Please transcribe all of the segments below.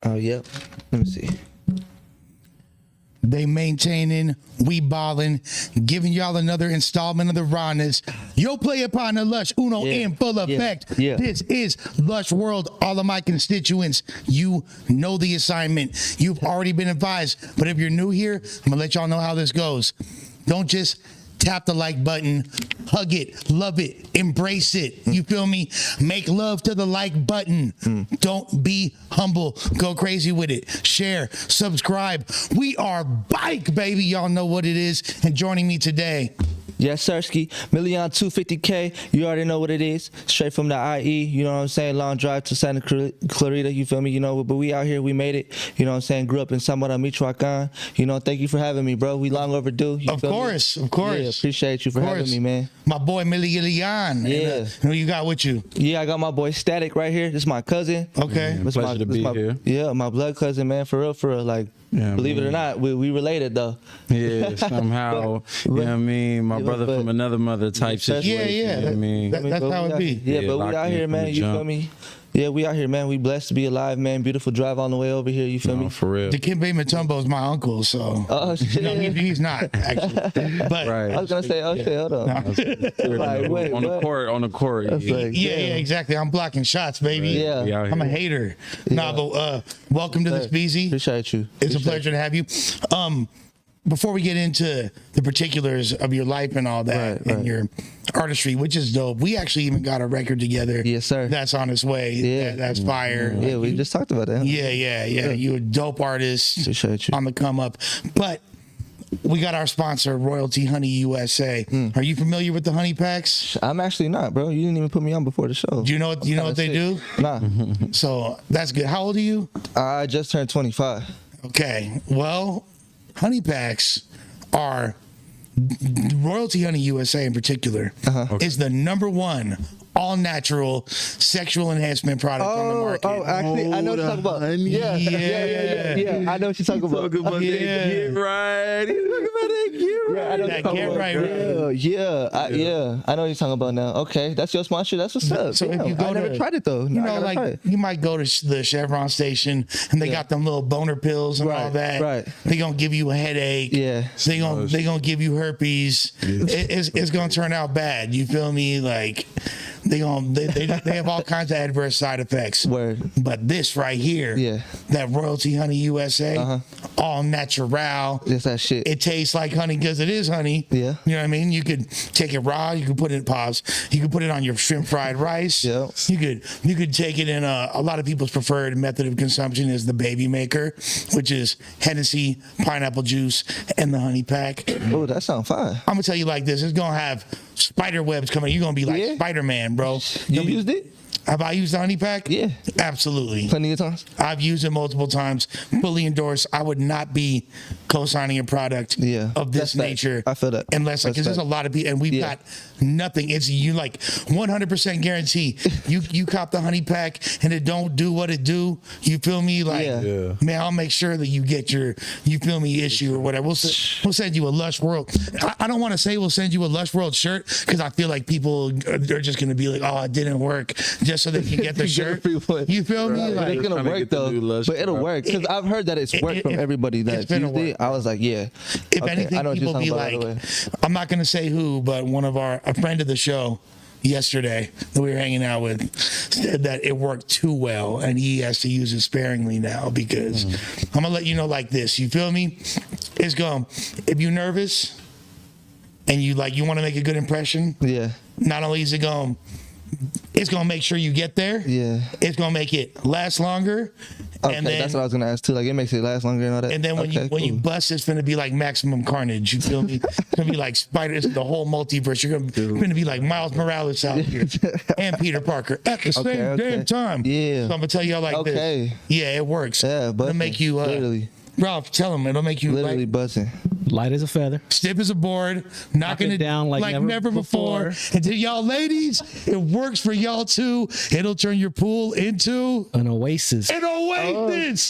Oh, yep. Let me see. They maintaining, we balling, giving y'all another installment of the rawness. Yo play upon the Lush Uno in full effect. Yeah. This is Lush World. All of my constituents, you know the assignment. You've already been advised. But if you're new here, I'm gonna let y'all know how this goes. Don't just tap the like button, hug it, love it, embrace it. You feel me? Make love to the like button. Don't be humble. Go crazy with it. Share, subscribe. We are bike, baby. Y'all know what it is. And joining me today, Yes, Sirski. Milian250K. You already know what it is. Straight from the IE. You know what I'm saying? Long drive to Santa Clarita. You feel me? You know, but we out here. We made it. You know what I'm saying? Grew up in Samara, Michoacan. You know, thank you for having me, bro. We long overdue. You of course. Yeah, appreciate you for having me, man. My boy Milian. Yeah. Who you got with you? Yeah, I got my boy Static right here. This is my cousin. Okay. Yeah, pleasure to be here. Yeah, my blood cousin, man. For real. Like, believe it or not, we related though. Yeah, somehow. You know what I mean? My brother from another mother type situation. Yeah. You know what I mean? That's how it be. Yeah, but we out here, man. You feel me? Yeah, we out here, man. We blessed to be alive, man. Beautiful drive on the way over here. You feel me? For real. Dikembe Mutombo is my uncle, so. Oh, shit. No, he's not, actually. But Right. I was gonna say, hold on. Like, wait, on the court. That's like, yeah, exactly. I'm blocking shots, baby. Yeah. We out I'm a here. hater. Nah, but welcome to the Speezy. Appreciate you. It's a pleasure to have you. Before we get into the particulars of your life and all that, Right. and your artistry, which is dope, we actually even got a record together. Yes, sir. That's on its way. Yeah. That's fire. Yeah, we just talked about that. Yeah. You're a dope artist. Appreciate you. On the come up. But we got our sponsor, Royalty Honey USA. Are you familiar with the honey packs? I'm actually not, bro. You didn't even put me on before the show. Do you know what they do? Nah. So that's good. How old are you? I just turned 25. Okay. Well, honey packs are Royalty Honey USA in particular is the #1 all natural sexual enhancement product on the market. Oh, actually, I know what you're talking about. Yeah. I know what you're talking about. Talking about that get right. He's talking about that get right. Yeah, I know what That you're talking get about. right. I know what you're talking about now. Okay, that's your sponsor. That's what's up. So if you go I never to- tried it though. You I know, gotta try like it. you might go to the Chevron station and they got them little boner pills and all that. Right. They gonna give you a headache. Yeah. They gonna give you herpes. It's gonna turn out bad. You feel me? Like they have all kinds of adverse side effects. Word. But this right here, Yeah. that Royalty Honey USA, all natural. It's that shit. It tastes like honey because it is honey. Yeah. You know what I mean? You could take it raw. You could put it You could put it on your shrimp fried rice. Yeah. You could take it in a lot of people's preferred method of consumption is the baby maker, which is Hennessy, pineapple juice, and the honey pack. Oh, that sounds fine. I'm gonna tell you like this: it's gonna have spider webs coming. You're gonna be like Yeah. Spider-Man, bro. You used it? Have I used the honey pack? Yeah. Absolutely. Plenty of times. I've used it multiple times. Fully endorsed. I would not be co-signing a product of this That's fact. nature. I feel that. Unless, because there's a lot of people, and we've got nothing. It's you like 100% guarantee. You cop the honey pack and it don't do what it do. You feel me? Like, man, I'll make sure that you get your, you feel me, issue or whatever. We'll send you a Lush World. I don't want to say we'll send you a Lush World shirt because I feel like people are just going to be like, oh, it didn't work, just so they can get the shirt. You feel me? Like, It's gonna work though, but it'll work because I've heard that it's worked from everybody that's used it. I was like, yeah. If Okay, anything, I know what people you're be talking about like, right away. I'm not gonna say who, but a friend of the show yesterday that we were hanging out with said that it worked too well and he has to use it sparingly now because I'm gonna let you know like this. You feel me? It's going. If you're nervous and you want to make a good impression, not only is it going. It's gonna make sure you get there. Yeah. It's gonna make it last longer. Okay, and then, that's what I was gonna ask too. Like it makes it last longer and all that. And then when you bust, it's gonna be like maximum carnage. You feel me? It's gonna be like Spider. The whole multiverse. You're gonna be like Miles Morales out here and Peter Parker at the same damn time. Yeah. So I'm gonna tell y'all like this. Yeah, it works. Yeah, but it'll make you literally. Ralph, tell him it'll make you Literally buzzing. Light as a feather. Stiff as a board, knocking it down like never before. And to y'all ladies, it works for y'all too. It'll turn your pool into an oasis. An oasis.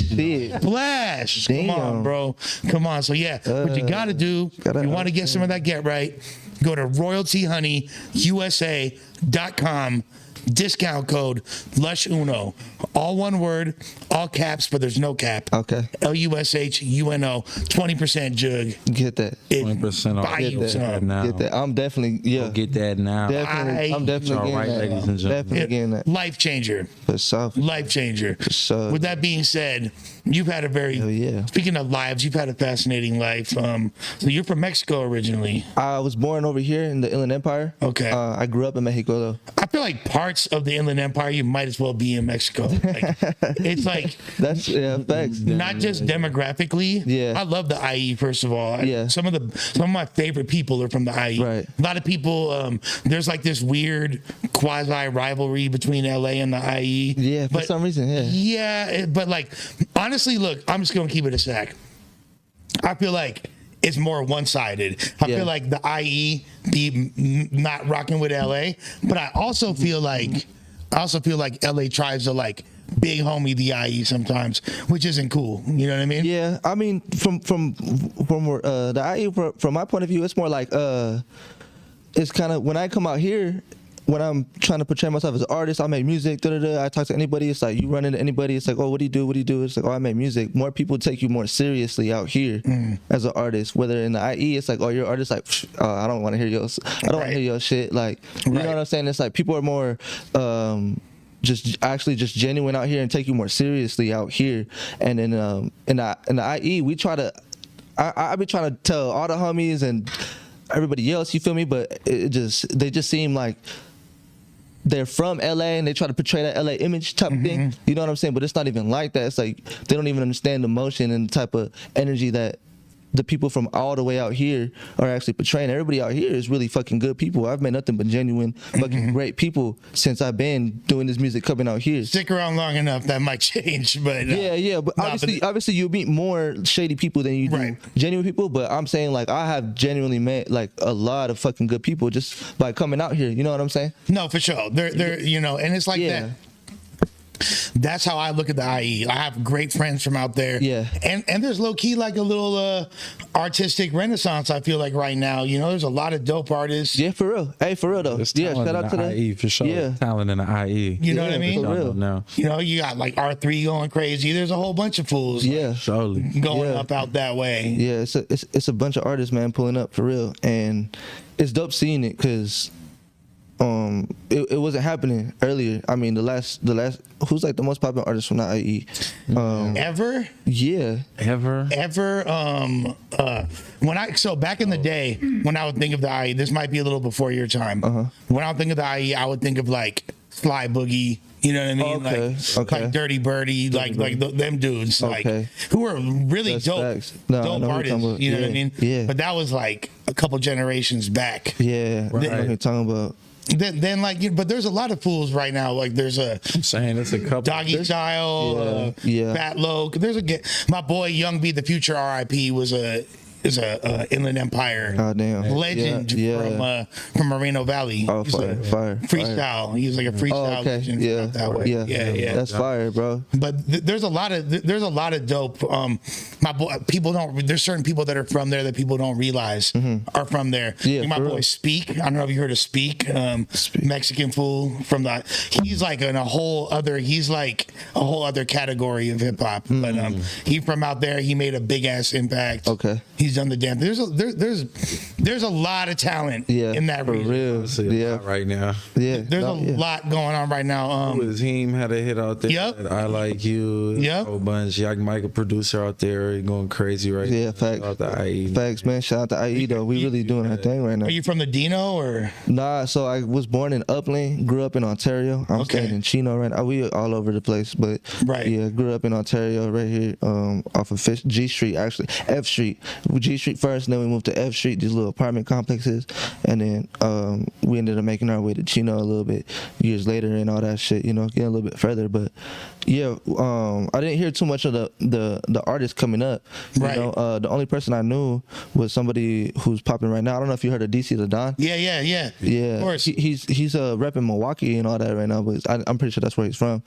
Splash. Come on, bro. Come on. So yeah, what you gotta do, if you want to get some of that get right, go to royaltyhoneyusa.com. discount code LUSH1, all one word, all caps, but there's no cap. Okay. LUSHUNO, 20% jug. Get that. 20% off. Buy you Get that some. now. Get that. I'm definitely Go get that now. Definitely, I'm definitely All getting right, that. ladies and gentlemen. Definitely getting that. Life changer. For sure. Life changer. sure. With that being said, you've had a very, Hell yeah. speaking of lives, you've had a fascinating life. So you're from Mexico originally. I was born over here in the Inland Empire. Okay. I grew up in Mexico though. I feel like parts of the Inland Empire, you might as well be in Mexico. Like, it's like, That's facts. not just demographically. Yeah. I love the IE, first of all. Yeah. Some of my favorite people are from the IE. Right. A lot of people, there's like this weird quasi rivalry between LA and the IE. Yeah, for some reason, yeah. Yeah, but like, honestly, look, I'm just going to keep it a stack. I feel like it's more one-sided. I Yeah. feel like the IE be not rocking with LA, but I also feel like LA tries to like big homie the IE sometimes, which isn't cool. You know what I mean? Yeah, I mean, from the IE, from my point of view, it's more like it's kind of when I come out here, when I'm trying to portray myself as an artist, I make music. I talk to anybody. It's like you run into anybody. It's like, oh, what do you do? What do you do? It's like, oh, I make music. More people take you more seriously out here as an artist. Whether in the IE, it's like, oh, you're an artist. Like, I don't want to hear your, I don't want to hear your shit. Like, you know what I'm saying? It's like people are more. Just genuine out here and take you more seriously out here, and then in the IE we try to, I be trying to tell all the homies and everybody else, you feel me? But they just seem like they're from LA and they try to portray that LA image type of thing. You know what I'm saying? But it's not even like that. It's like they don't even understand the motion and the type of energy that the people from all the way out here are actually portraying. Everybody out here is really fucking good people. I've met nothing but genuine fucking great people since I've been doing this music coming out here. Stick around long enough, that might change. But But obviously you meet more shady people than you do genuine people. But I'm saying, like, I have genuinely met like a lot of fucking good people just by coming out here. You know what I'm saying? No, for sure. They're you know, and it's like that. That's how I look at the IE. I have great friends from out there. Yeah. And there's low key like a little artistic renaissance, I feel like, right now. You know, there's a lot of dope artists. Yeah, for real. Hey, for real though. There's Yeah, talent shout out in to the that. IE for sure. Yeah. Talent in the IE. You know what I mean? For real. No. You know, you got like R3 going crazy. There's a whole bunch of fools Yeah. Surely. going up out that way. Yeah, it's a bunch of artists, man, pulling up for real, and it's dope seeing it because it wasn't happening earlier. I mean, the last who's like the most popular artist from the IE? Ever? Yeah. Ever? So back in the day, when I would think of the IE, this might be a little before your time. When I would think of the IE, I would think of like Sly Boogie. You know what I mean? Like Dirty Birdie, like them dudes, like who are really That's dope, facts. No, I know dope who you're artists. talking about. You know what I mean? Yeah. But that was like a couple generations back. Yeah. I know who you're talking about. Then like, but there's a lot of fools right now. Like there's a I'm saying it's a couple. Doggy Style, Fat Low. My boy Young B, the Future RIP was a Inland Empire legend from Moreno Valley. Oh, fire. Freestyle. He was like a freestyle legend. Yeah. That way. Yeah. That's fire, bro. But there's a lot of dope. My boy, there's certain people that are from there that people don't realize are from there. Yeah, like my boy Speak. I don't know if you heard of Speak. Mexican fool from the. He's like a whole other category of hip hop. But he from out there. He made a big ass impact. Okay. He's done the damn. There's a lot of talent in that region. Real. Right now. Yeah. There's a lot going on right now. Him had a hit out there. Yep. I Like You. Yep. A whole bunch. Yak Mike, a producer out there, going crazy right now. Yeah, facts. Out the IE. Facts, man. Shout out to IE though. We really doing our thing right now. Are you from the Dino or? Nah, so I was born in Upland, grew up in Ontario. I'm staying in Chino right now. We all over the place, but yeah, grew up in Ontario right here off of G Street, actually. F Street. G Street first, and then we moved to F Street, these little apartment complexes, and then we ended up making our way to Chino a little bit years later and all that shit, you know, getting a little bit further. But Yeah, I didn't hear too much of the artists coming up. Right. You know, the only person I knew was somebody who's popping right now. I don't know if you heard of DC the Don. Yeah. Yeah, Of course. he's repping Milwaukee and all that right now, but I'm pretty sure that's where he's from.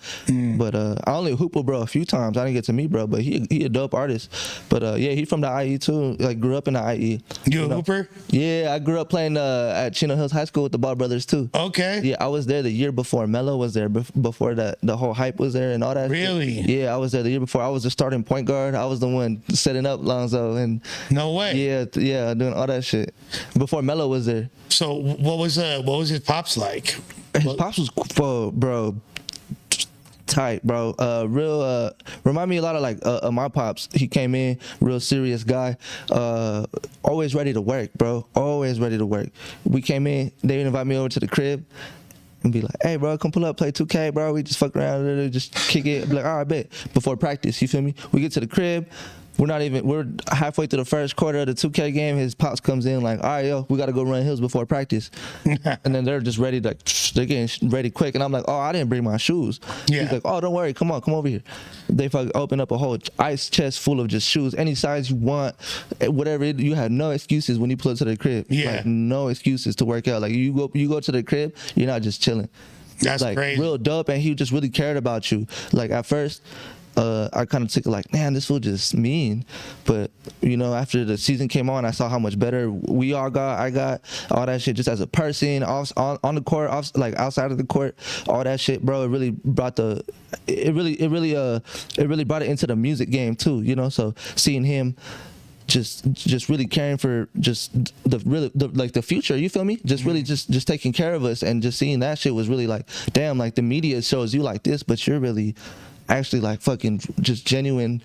But I only hooped bro a few times. I didn't get to meet bro, but he a dope artist. But yeah, he from the IE too. Like grew up in the IE. You a hooper? Yeah, I grew up playing at Chino Hills High School with the Ball Brothers too. Okay. Yeah, I was there the year before Melo was there, before the whole hype was there and all that. Really? Shit. Yeah, I was there the year before. I was the starting point guard. I was the one setting up Lonzo and No way. yeah, doing all that shit before Melo was there. So what was his pops like? His pops was bro. Tight, bro. Real remind me a lot of like my pops. He came in real serious guy, always ready to work, bro. Always ready to work. We came in, they would invite me over to the crib and be like, hey bro, come pull up, play 2K, bro. We just fuck around, just kick it. Be like, all right, bet. Before practice, you feel me? We get to the crib. We're halfway through the first quarter of the 2K game. His pops comes in like, all right, yo, we got to go run hills before practice. And then they're just ready, they're getting ready quick. And I'm like, oh, I didn't bring my shoes. Yeah. He's like, oh, don't worry, come over here. They fucking open up a whole ice chest full of just shoes, any size you want, whatever. You have no excuses when you pull up to the crib. Yeah. Like, no excuses to work out. Like you go to the crib, you're not just chilling. That's like crazy. Real dope, and he just really cared about you. Like at first, I kind of took it like, man, this fool just mean. But you know, after the season came on, I saw how much better we all got. I got all that shit just as a person, on the court, like outside of the court, all that shit, bro. It really brought it really brought it into the music game too. You know, so seeing him. Just really caring for just the future, you feel me? Just really just taking care of us, and just seeing that shit was really like, damn, like the media shows you like this, but you're really actually like fucking just genuine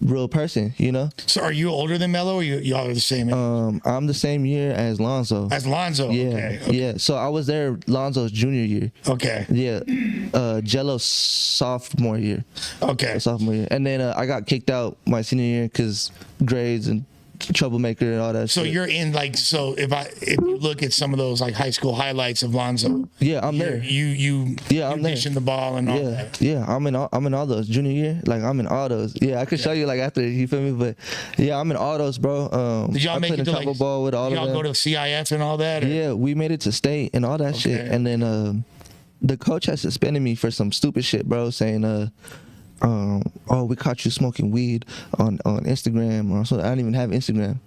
real person, you know? So are you older than Melo, or y'all are the same age? I'm the same year as Lonzo. As Lonzo? Yeah, Okay. yeah. So I was there Lonzo's junior year. Okay. Yeah, Jello's sophomore year. Okay. Sophomore year, and then I got kicked out my senior year because grades and troublemaker and all that. So shit. you're in like, so if you look at some of those like high school highlights of Lonzo, yeah, I'm there. You I'm there. dishing the ball and all that. Yeah, I'm in all those junior year. Like I'm in all those. Yeah, I could show you like after, you feel me? But yeah, I'm in all those, bro. Did y'all I make played it to travel like, ball with all did of y'all them. go to CIF and all that? Or? Yeah, we made it to state and all that shit. And then the coach had suspended me for some stupid shit, bro, saying oh, we caught you smoking weed on Instagram or something. I didn't even have Instagram.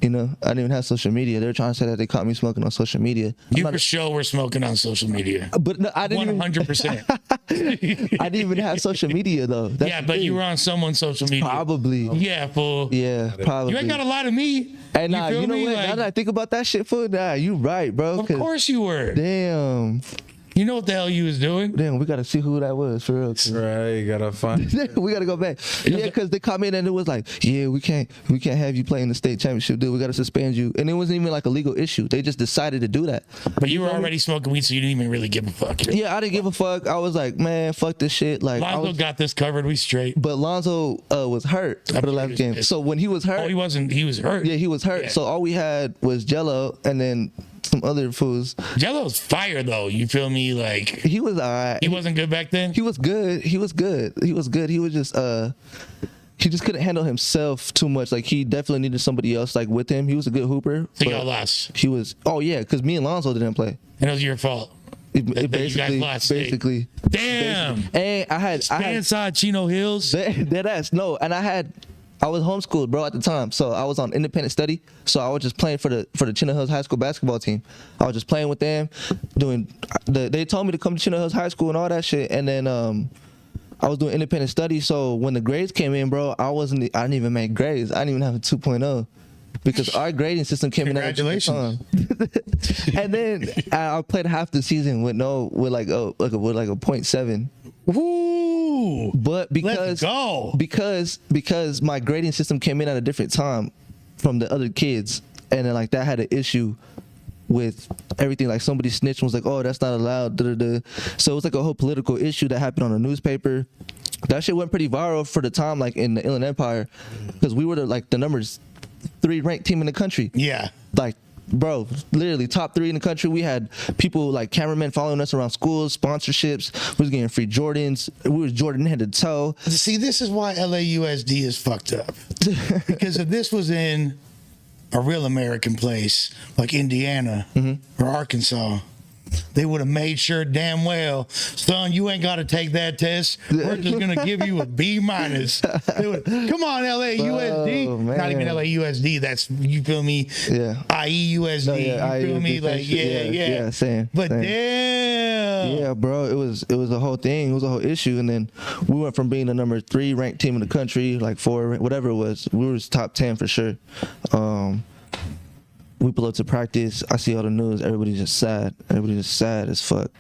You know, I didn't even have social media. They were trying to say that they caught me smoking on social media. You for sure were smoking on social media. But no, I didn't 100%. I didn't even have social media though. That's Yeah, the but thing. you were on someone's social media. Probably. Yeah, fool. Yeah, probably. You ain't got a lot of me. Hey, nah, feel you know me? what? Like, now that I think about that shit, fool, nah, you right, bro. of course you were. Damn. You know what the hell you was doing? Damn, we gotta see who that was for real. Right, you gotta find. We gotta go back. Yeah, because they caught me and it was like, yeah, we can't have you play in the state championship, dude. We gotta suspend you. And it wasn't even like a legal issue. They just decided to do that. But you were already smoking weed, so you didn't even really give a fuck. Yeah, I didn't give a fuck. I was like, man, fuck this shit. Like, Lonzo got this covered. We straight. But Lonzo was hurt for the last game. So when he was hurt, Oh, he wasn't. He was hurt. yeah, he was hurt. Yeah. So all we had was Jello and then some other fools. Jello's fire though. You feel me? Like He was alright. he wasn't good back then. He was good. He was good. He was good. He was just he just couldn't handle himself too much. Like he definitely needed somebody else like with him. He was a good hooper. So but y'all lost. He was. Oh yeah, because me and Lonzo didn't play. And it was your fault. It That you guys lost. basically. Damn. And I had Inside Chino Hills. Dead ass. No, and I was homeschooled, bro, at the time. So I was on independent study. So I was just playing for the Chino Hills High School basketball team. I was just playing with them, they told me to come to Chino Hills High School and all that shit. And then I was doing independent study. So when the grades came in, bro, I didn't even make grades. I didn't even have a 2.0 because our grading system came in at a different Congratulations. time. And then I played half the season with like a 0.7. Woo! But Let's go. because my grading system came in at a different time from the other kids, and then like that had an issue with everything. Like somebody snitched and was like, oh, that's not allowed. So it was like a whole political issue that happened on the newspaper. That shit went pretty viral for the time, like in the Inland Empire, because we were the number 3 ranked team in the country. Yeah. Like bro, literally top 3 in the country. We had people like cameramen following us around schools, sponsorships. We was getting free Jordans. We was Jordan head to toe. See, this is why LAUSD is fucked up. Because if this was in a real American place like Indiana or Arkansas, they would have made sure damn well, son, you ain't got to take that test. We're just going to give you a B-. Come on, LAUSD. Oh, Not even man. LAUSD. That's, you feel me? Yeah. IEUSD. No, yeah, you feel me? IEUSD, Like, yeah. same. But same. damn. Yeah, bro, it was a whole thing. It was a whole issue, and then we went from being the number 3 ranked team in the country, like 4, whatever it was. We was top 10 for sure. We pull up to practice. I see all the news. Everybody's just sad. Everybody's just sad as fuck.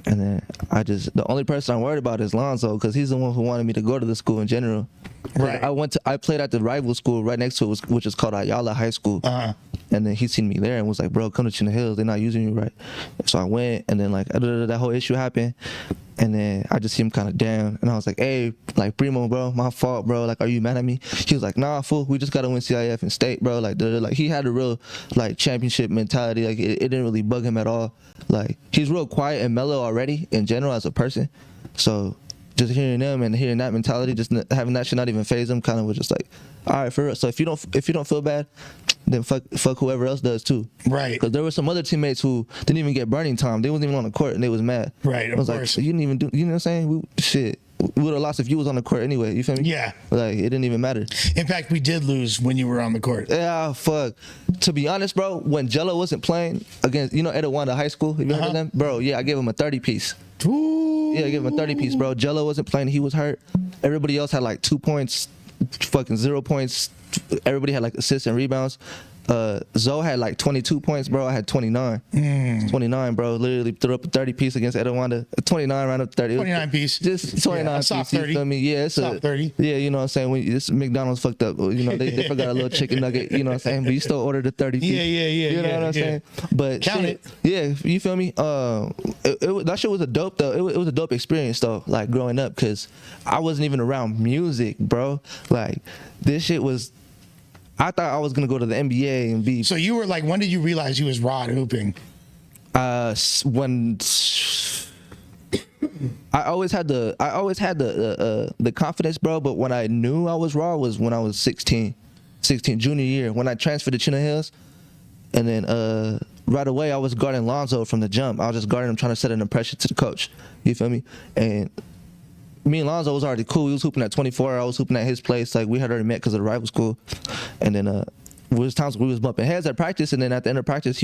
And then the only person I'm worried about is Lonzo, because he's the one who wanted me to go to the school in general. Right. I played at the rival school right next to it, which is called Ayala High School. And then he seen me there and was like, bro, come to Chino Hills. They're not using you right. So I went, and then like that whole issue happened. And then I just see him kind of down. And I was like, hey, like, Primo, bro, my fault, bro. Like, are you mad at me? He was like, nah, fool. We just got to win CIF and state, bro. Like, he had a real, like, championship mentality. Like, it didn't really bug him at all. Like, he's real quiet and mellow already in general as a person. So just hearing them and hearing that mentality, just having that shit not even faze him, kind of was just like, all right, for real. So if you don't feel bad, then fuck whoever else does too. Right. Because there were some other teammates who didn't even get burning time. They wasn't even on the court and they was mad. Right, I was of like, course. you didn't even do, you know what I'm saying? We would have lost if you was on the court anyway. You feel me? Yeah. Like, it didn't even matter. In fact, we did lose when you were on the court. Yeah, fuck. To be honest, bro, when Jello wasn't playing against, Edawanda High School, have you heard of them? Bro, yeah, I gave him a 30-piece. Ooh. Yeah, I gave him a 30-piece, bro. Jello wasn't playing. He was hurt. Everybody else had like 2 points, fucking 0 points. Everybody had like assists and rebounds. Zoe had like 22 points, bro. I had 29. 29, bro. Literally threw up a 30-piece against Edawanda. 29 round up 30. 29 piece. Just 29 piece. soft You 30. feel me? Yeah, it's Soft 30. Yeah, you know what I'm saying? When this McDonald's fucked up. They forgot a little chicken nugget. You know what I'm saying? But you still ordered a 30 piece. Yeah. You know what I'm saying? But Count shit, yeah, you feel me? That shit was a dope though. It was a dope experience though. Like growing up, because I wasn't even around music, bro. Like this shit was. I thought I was gonna go to the NBA and be. So you were like, when did you realize you was raw at hooping? When I always had the confidence, bro. But when I knew I was raw was when I was 16, junior year, when I transferred to Chino Hills, and then right away I was guarding Lonzo from the jump. I was just guarding him, trying to set an impression to the coach. You feel me? And me and Lonzo was already cool. He was hooping at 24. I was hooping at his place. Like, we had already met because of the rival school. And then there was times we was bumping heads at practice, and then at the end of practice,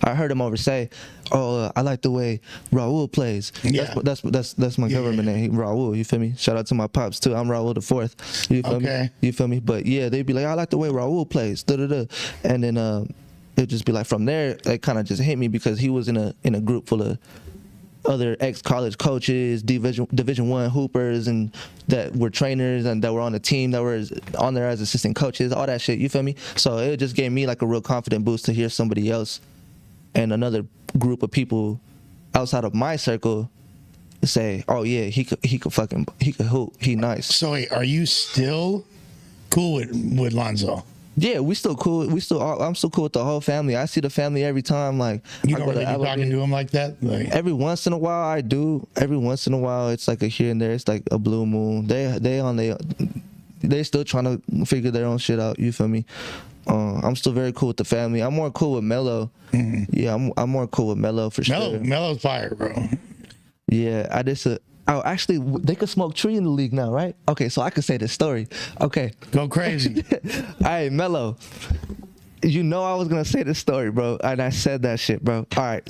I heard him over say, "Oh, I like the way Raul plays." Yeah. That's my government name, Raul. You feel me? Shout out to my pops too. I'm Raul the Fourth. You feel me? You feel me? But yeah, they'd be like, "I like the way Raul plays." And then it'd just be like, from there, it kind of just hit me because he was in a group full of other ex-college coaches, Division I hoopers, and that were trainers and that were on the team, that were on there as assistant coaches, all that shit, you feel me? So it just gave me like a real confident boost to hear somebody else and another group of people outside of my circle say, oh yeah, he could hoop, he nice. So wait, are you still cool with Lonzo? Yeah, we still cool. I'm still cool with the whole family. I see the family every time. Like, you don't really be talking to him like that. Like, every once in a while, I do. Every once in a while, it's like a here and there. It's like a blue moon. They still trying to figure their own shit out. You feel me? I'm still very cool with the family. I'm more cool with Melo. Mm-hmm. Yeah, I'm more cool with Melo for sure. Melo's fire, bro. Yeah, actually, they could smoke tree in the league now, right? Okay, so I could say this story. Okay. Go crazy. All right, Melo. You know I was going to say this story, bro. And I said that shit, bro. All right.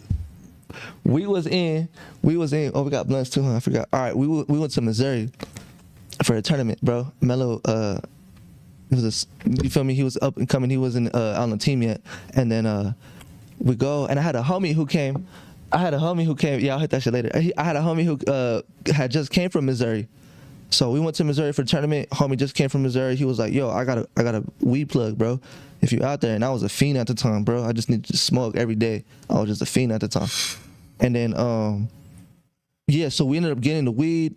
We was in. Oh, we got blunts too, huh? I forgot. All right, we went to Missouri for a tournament, bro. Melo, you feel me? He was up and coming. He wasn't on the team yet. And then we go, and I had a homie who came. Yeah, I'll hit that shit later. I had a homie who had just came from Missouri. So we went to Missouri for the tournament. Homie just came from Missouri. He was like, yo, I got a weed plug, bro. If you out there. And I was a fiend at the time, bro. I just needed to smoke every day. I was just a fiend at the time. And then, yeah, so we ended up getting the weed,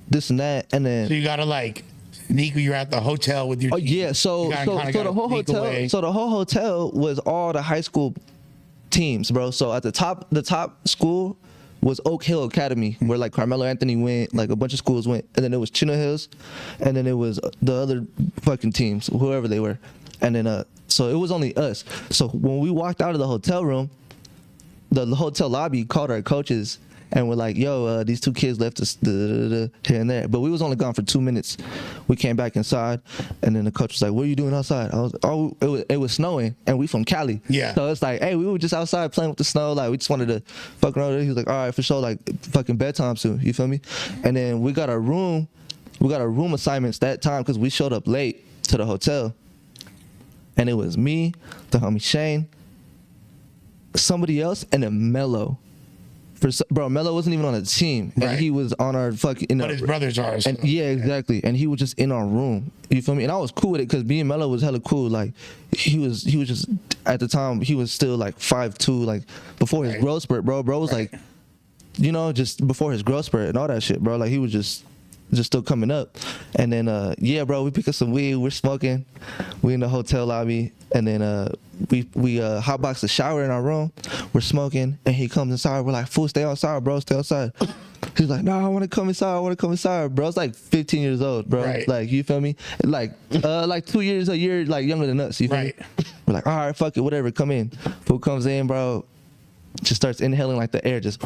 this and that. And then. So you got to like sneak, you're at the hotel with your team. Yeah, so the whole hotel was all the high school teams, bro. So at the top school was Oak Hill Academy, where like Carmelo Anthony went, like a bunch of schools went, and then it was Chino Hills, and then it was the other fucking teams, whoever they were, and then so it was only us. So when we walked out of the hotel room, the hotel lobby called our coaches and we're like, yo, these two kids left us here and there, but we was only gone for 2 minutes. We came back inside, and then the coach was like, what are you doing outside? I was, oh, it was snowing, and we from Cali. Yeah. So it's like, hey, we were just outside playing with the snow, like we just wanted to fuck around. He was like, all right, for sure, like fucking bedtime soon, you feel me? And then we got a room assignments that time because we showed up late to the hotel, and it was me, the homie Shane, somebody else, and then Mello. Bro, Mello wasn't even on the team, and right. he was on our fucking. But his brothers are. And yeah, exactly. And he was just in our room. You feel me? And I was cool with it because me and Mello was hella cool. Like he was just at the time he was still like 5'2", like before his right. growth spurt, bro. Bro was right. like, you know, just before his growth spurt and all that shit, bro. Like he was just still coming up. And then yeah, bro, we pick up some weed, we're smoking, we in the hotel lobby, and then we hotbox the shower in our room, we're smoking, and he comes inside, we're like, fool, stay outside, bro, stay outside. He's like, no, I want to come inside, bro. It's like 15 years old, bro. Right. Like, you feel me? Like 2 years, a year, like younger than us, you feel right. me? We're like, all right, fuck it, whatever, come in. Fool comes in, bro, just starts inhaling like the air, just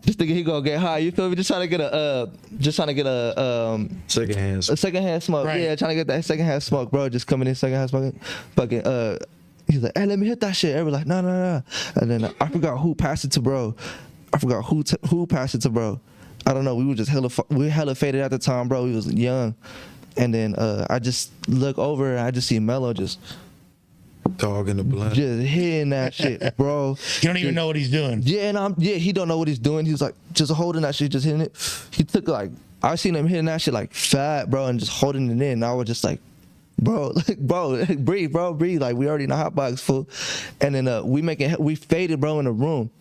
thinking he gonna get high, you feel me? Just trying to get a secondhand smoke. Right. Yeah, trying to get that secondhand smoke, bro. Just coming in secondhand smoking. Fucking he's like, hey, let me hit that shit. Everybody like, no. And then I forgot who passed it to bro. Who passed it to bro. I don't know. We were just hella faded at the time, bro. We was young. And then I just look over and I just see Mello just dog in the blood, just hitting that shit, bro. You don't even know what he's doing. Yeah, and he don't know what he's doing. He's like just holding that shit, just hitting it. He took like, I seen him hitting that shit like fat, bro, and just holding it in. And I was just like, bro, breathe, like we already in the hot box, fool. And then we faded, bro, in the room.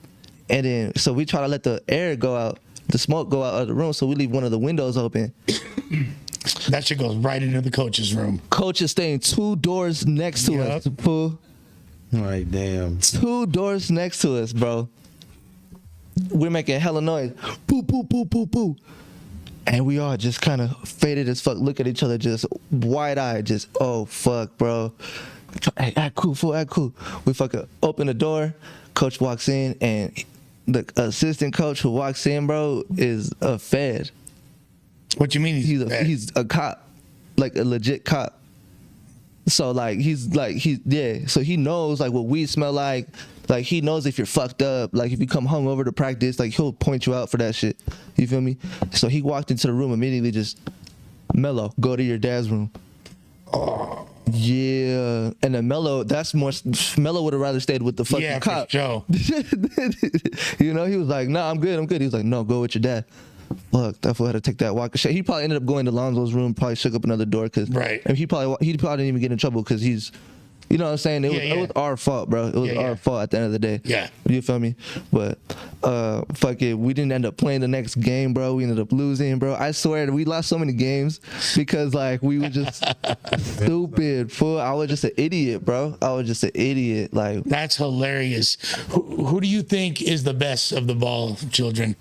And then so we try to let the air go out, the smoke go out of the room, so we leave one of the windows open. That shit goes right into the coach's room. Coach is staying 2 doors next to us, fool. Like, damn. 2 doors next to us, bro. We're making hella noise. Poo, poo, poo, poo, poo. And we all just kind of faded as fuck, look at each other, just wide-eyed, just, oh, fuck, bro. Hey, act cool, fool, act cool. We fucking open the door. Coach walks in, and the assistant coach who walks in, bro, is a Fed. What you mean He's a cop, like a legit cop. So so he knows like what weed smell like he knows if you're fucked up, like if you come hungover to practice, like he'll point you out for that shit. You feel me? So he walked into the room immediately, just Mello, go to your dad's room. Oh. Yeah, and then Mello would have rather stayed with the fucking cop. For sure. You know, he was like, nah, I'm good. He was like, no, go with your dad. Fuck, that fool had to take that walk. He probably ended up going to Lonzo's room, probably shook up another door, because right. And he probably didn't even get in trouble because he's, you know what I'm saying? It was our fault, bro. It was our fault at the end of the day. Yeah. You feel me? But fuck it, we didn't end up playing the next game, bro. We ended up losing, bro. I swear we lost so many games because like we were just stupid, fool. I was just an idiot, bro. Like, that's hilarious. Who do you think is the best of the ball children?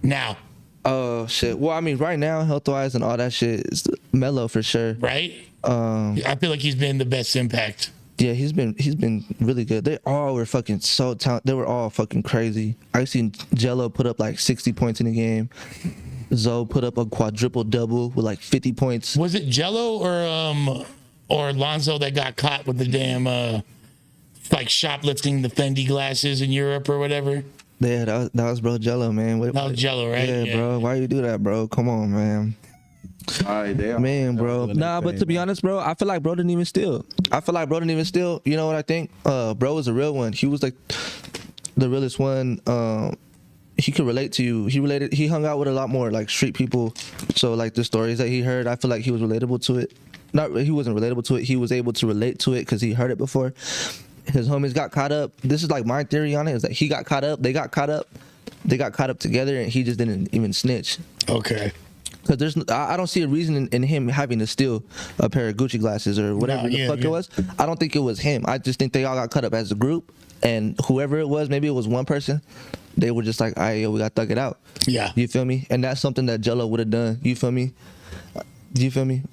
Now. Oh shit. Well, I mean, right now, health wise and all that shit, is Mello for sure. Right. I feel like he's been the best impact. Yeah, he's been really good. They all were fucking so talented. They were all fucking crazy. I seen Jello put up like 60 points in the game. Zoe put up a quadruple double with like 50 points. Was it Jello or Lonzo that got caught with the damn like shoplifting the Fendi glasses in Europe or whatever? Yeah, that was bro Jello, man. That was Jello, right? Yeah, bro. Why you do that, bro? Come on, man. Man, bro. Nah, but to be honest, bro, I feel like bro didn't even steal. You know what I think? Bro was a real one. He was like the realest one. He could relate to you. He hung out with a lot more like street people. So like the stories that he heard, I feel like he was relatable to it. He wasn't relatable to it. He was able to relate to it because he heard it before. His homies got caught up. This is like my theory on it, is that he got caught up. They got caught up together, and he just didn't even snitch. Okay. Because I don't see a reason in him having to steal a pair of Gucci glasses or whatever the fuck it was. I don't think it was him. I just think they all got cut up as a group, and whoever it was, maybe it was one person, they were just like, all right, yo, we got to thug it out. Yeah. You feel me? And that's something that Jello would have done. You feel me? You feel me?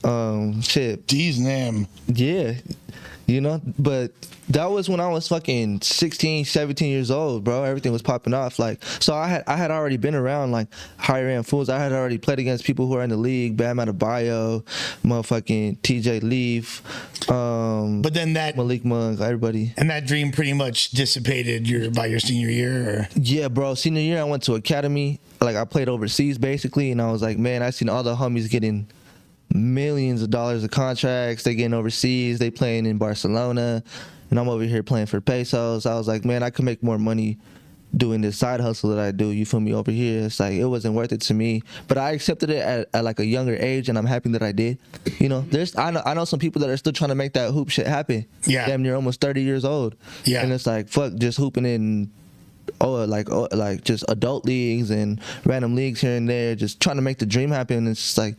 Shit. These them. Yeah. You know, but that was when I was fucking 16, 17 years old, bro. Everything was popping off. Like, so I had already been around like higher end fools. I had already played against people who are in the league, Bam Adebayo, motherfucking TJ Leaf, but then that Malik Monk, everybody. And that dream pretty much dissipated by your senior year, or? Yeah, bro. Senior year I went to academy. Like I played overseas basically, and I was like, man, I seen all the homies getting millions of dollars of contracts. They getting overseas. They playing in Barcelona, and I'm over here playing for pesos. I was like, man, I could make more money doing this side hustle that I do. You feel me? Over here, it's like it wasn't worth it to me. But I accepted it at like a younger age, and I'm happy that I did. You know, I know some people that are still trying to make that hoop shit happen. Yeah, damn near almost 30 years old. Yeah, and it's like fuck, just hooping in. Like just adult leagues and random leagues here and there, just trying to make the dream happen. It's just like,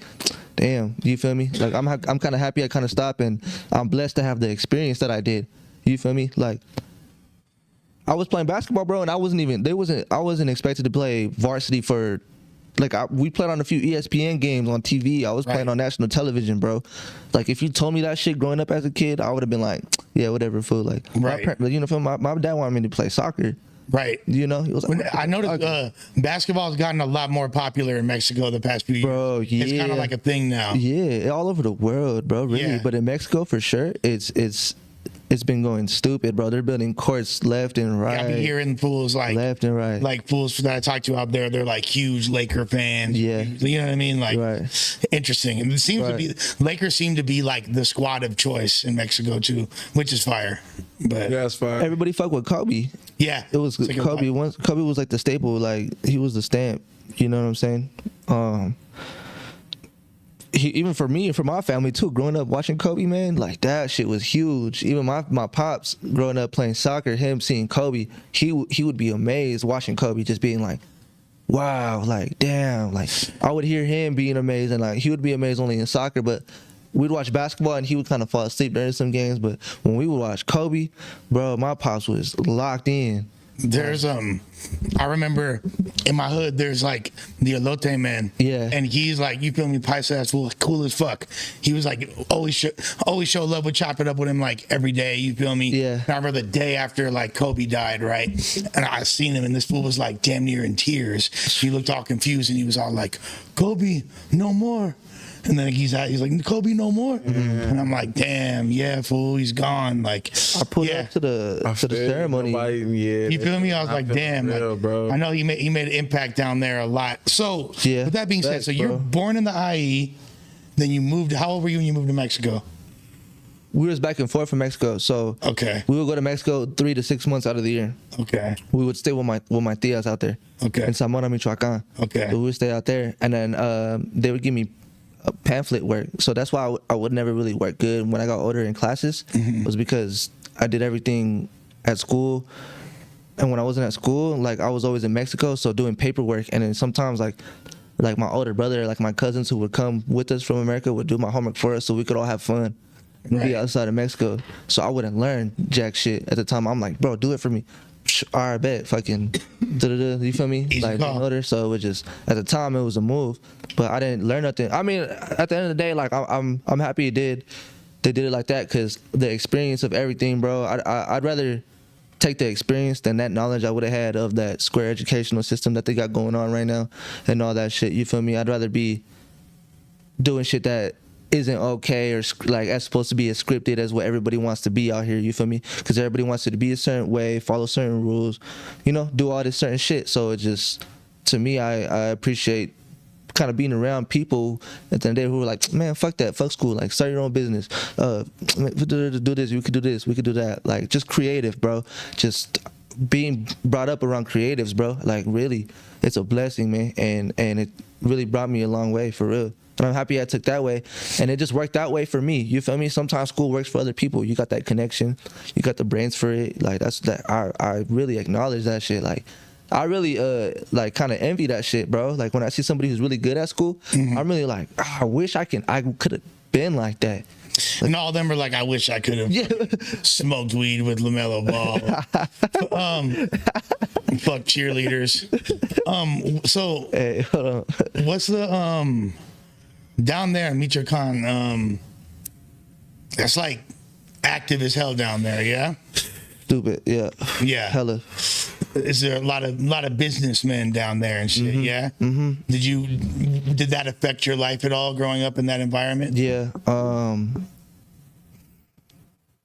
damn, you feel me? Like I'm kind of happy I kind of stopped, and I'm blessed to have the experience that I did. You feel me? Like I was playing basketball, bro, and I wasn't expected to play varsity for. Like we played on a few ESPN games on TV. I was playing on national television, bro. Like if you told me that shit growing up as a kid, I would have been like, yeah, whatever, fool. Like, you know, my dad wanted me to play soccer. Right. You know, he was like, I noticed basketball has gotten a lot more popular in Mexico the past few years. Bro, yeah. It's kind of like a thing now. Yeah, all over the world, bro, really. Yeah. But in Mexico, for sure, it's been going stupid, bro. They're building courts left and right. Yeah, I be hearing fools like left and right. Like fools that I talk to out there, they're like huge Laker fans. Yeah. You know what I mean? Like interesting. And it seems to be Lakers seem to be like the squad of choice in Mexico too, which is fire. But yeah, that's fire. Everybody fuck with Kobe. Yeah. It was like Kobe. Once Kobe was like the staple, like he was the stamp. You know what I'm saying? Even for me and for my family too, growing up watching Kobe, man, like that shit was huge. Even my pops growing up playing soccer, him seeing Kobe, he would be amazed watching Kobe, just being like, wow, like damn, like I would hear him being amazed, and like he would be amazed only in soccer, but we'd watch basketball and he would kind of fall asleep during some games. But when we would watch Kobe, bro, my pops was locked in. There's I remember in my hood there's like the elote man. Yeah. And he's like, you feel me, paisa that's cool as fuck. He was like always show love, would chop it up with him like every day, you feel me? Yeah. And I remember the day after like Kobe died, right? And I seen him and this fool was like damn near in tears. He looked all confused and he was all like, Kobe, no more. And then he's like, Kobe no more. And I'm like, damn, yeah, fool, he's gone. Like I pulled up to the ceremony. You feel me? I was like, damn, real, like, bro. I know he made an impact down there a lot. So Yeah, with that being said, so you're born in the IE, then you moved. How old were you when you moved to Mexico? We was back and forth from Mexico, so Okay. we would go to Mexico 3 to 6 months out of the year. Okay. We would stay with my tias out there. Okay. In Zamora, Michoacan. Okay. So we would stay out there, and then they would give me pamphlet work. So that's why I would never really work good when I got older in classes, was because I did everything at school. And when I wasn't at school, like I was always in Mexico, so doing paperwork. And then sometimes like my older brother, like my cousins who would come with us from America would do my homework for us so we could all have fun and be outside of Mexico. So I wouldn't learn jack shit at the time. I'm like, bro, do it for me. All right, bet, fucking, you feel me? Easy like call. older, so it was just at the time it was a move, but I didn't learn nothing. I mean, at the end of the day, like I'm happy they did it like that, because the experience of everything, bro. I'd rather take the experience than that knowledge I would have had of that square educational system that they got going on right now and all that shit. You feel me? I'd rather be doing shit that isn't okay, or like as supposed to be as scripted as what everybody wants to be out here, you feel me? Because everybody wants it to be a certain way, follow certain rules, you know, do all this certain shit. So it just, to me, I appreciate kind of being around people at the end of the day who are like, man, fuck that, fuck school, like start your own business, do this, we could do this, we could do that, like just creative, bro. Just being brought up around creatives, bro, like really, it's a blessing, man, and it really brought me a long way, for real. And I'm happy I took that way, and it just worked that way for me. You feel me? Sometimes school works for other people. You got that connection, you got the brains for it. Like I really acknowledge that shit. Like I really like kind of envy that shit, bro. Like when I see somebody who's really good at school, I'm really like, I wish I could have been like that. And all of them are like, I wish I could have smoked weed with LaMelo Ball. Fuck cheerleaders. So Hey, hold on. what's the down there in Michoacan? That's like active as hell down there, yeah? Stupid, yeah. Yeah. Hella. Is there a lot of businessmen down there and shit? Yeah. Did that affect your life at all growing up in that environment? Yeah.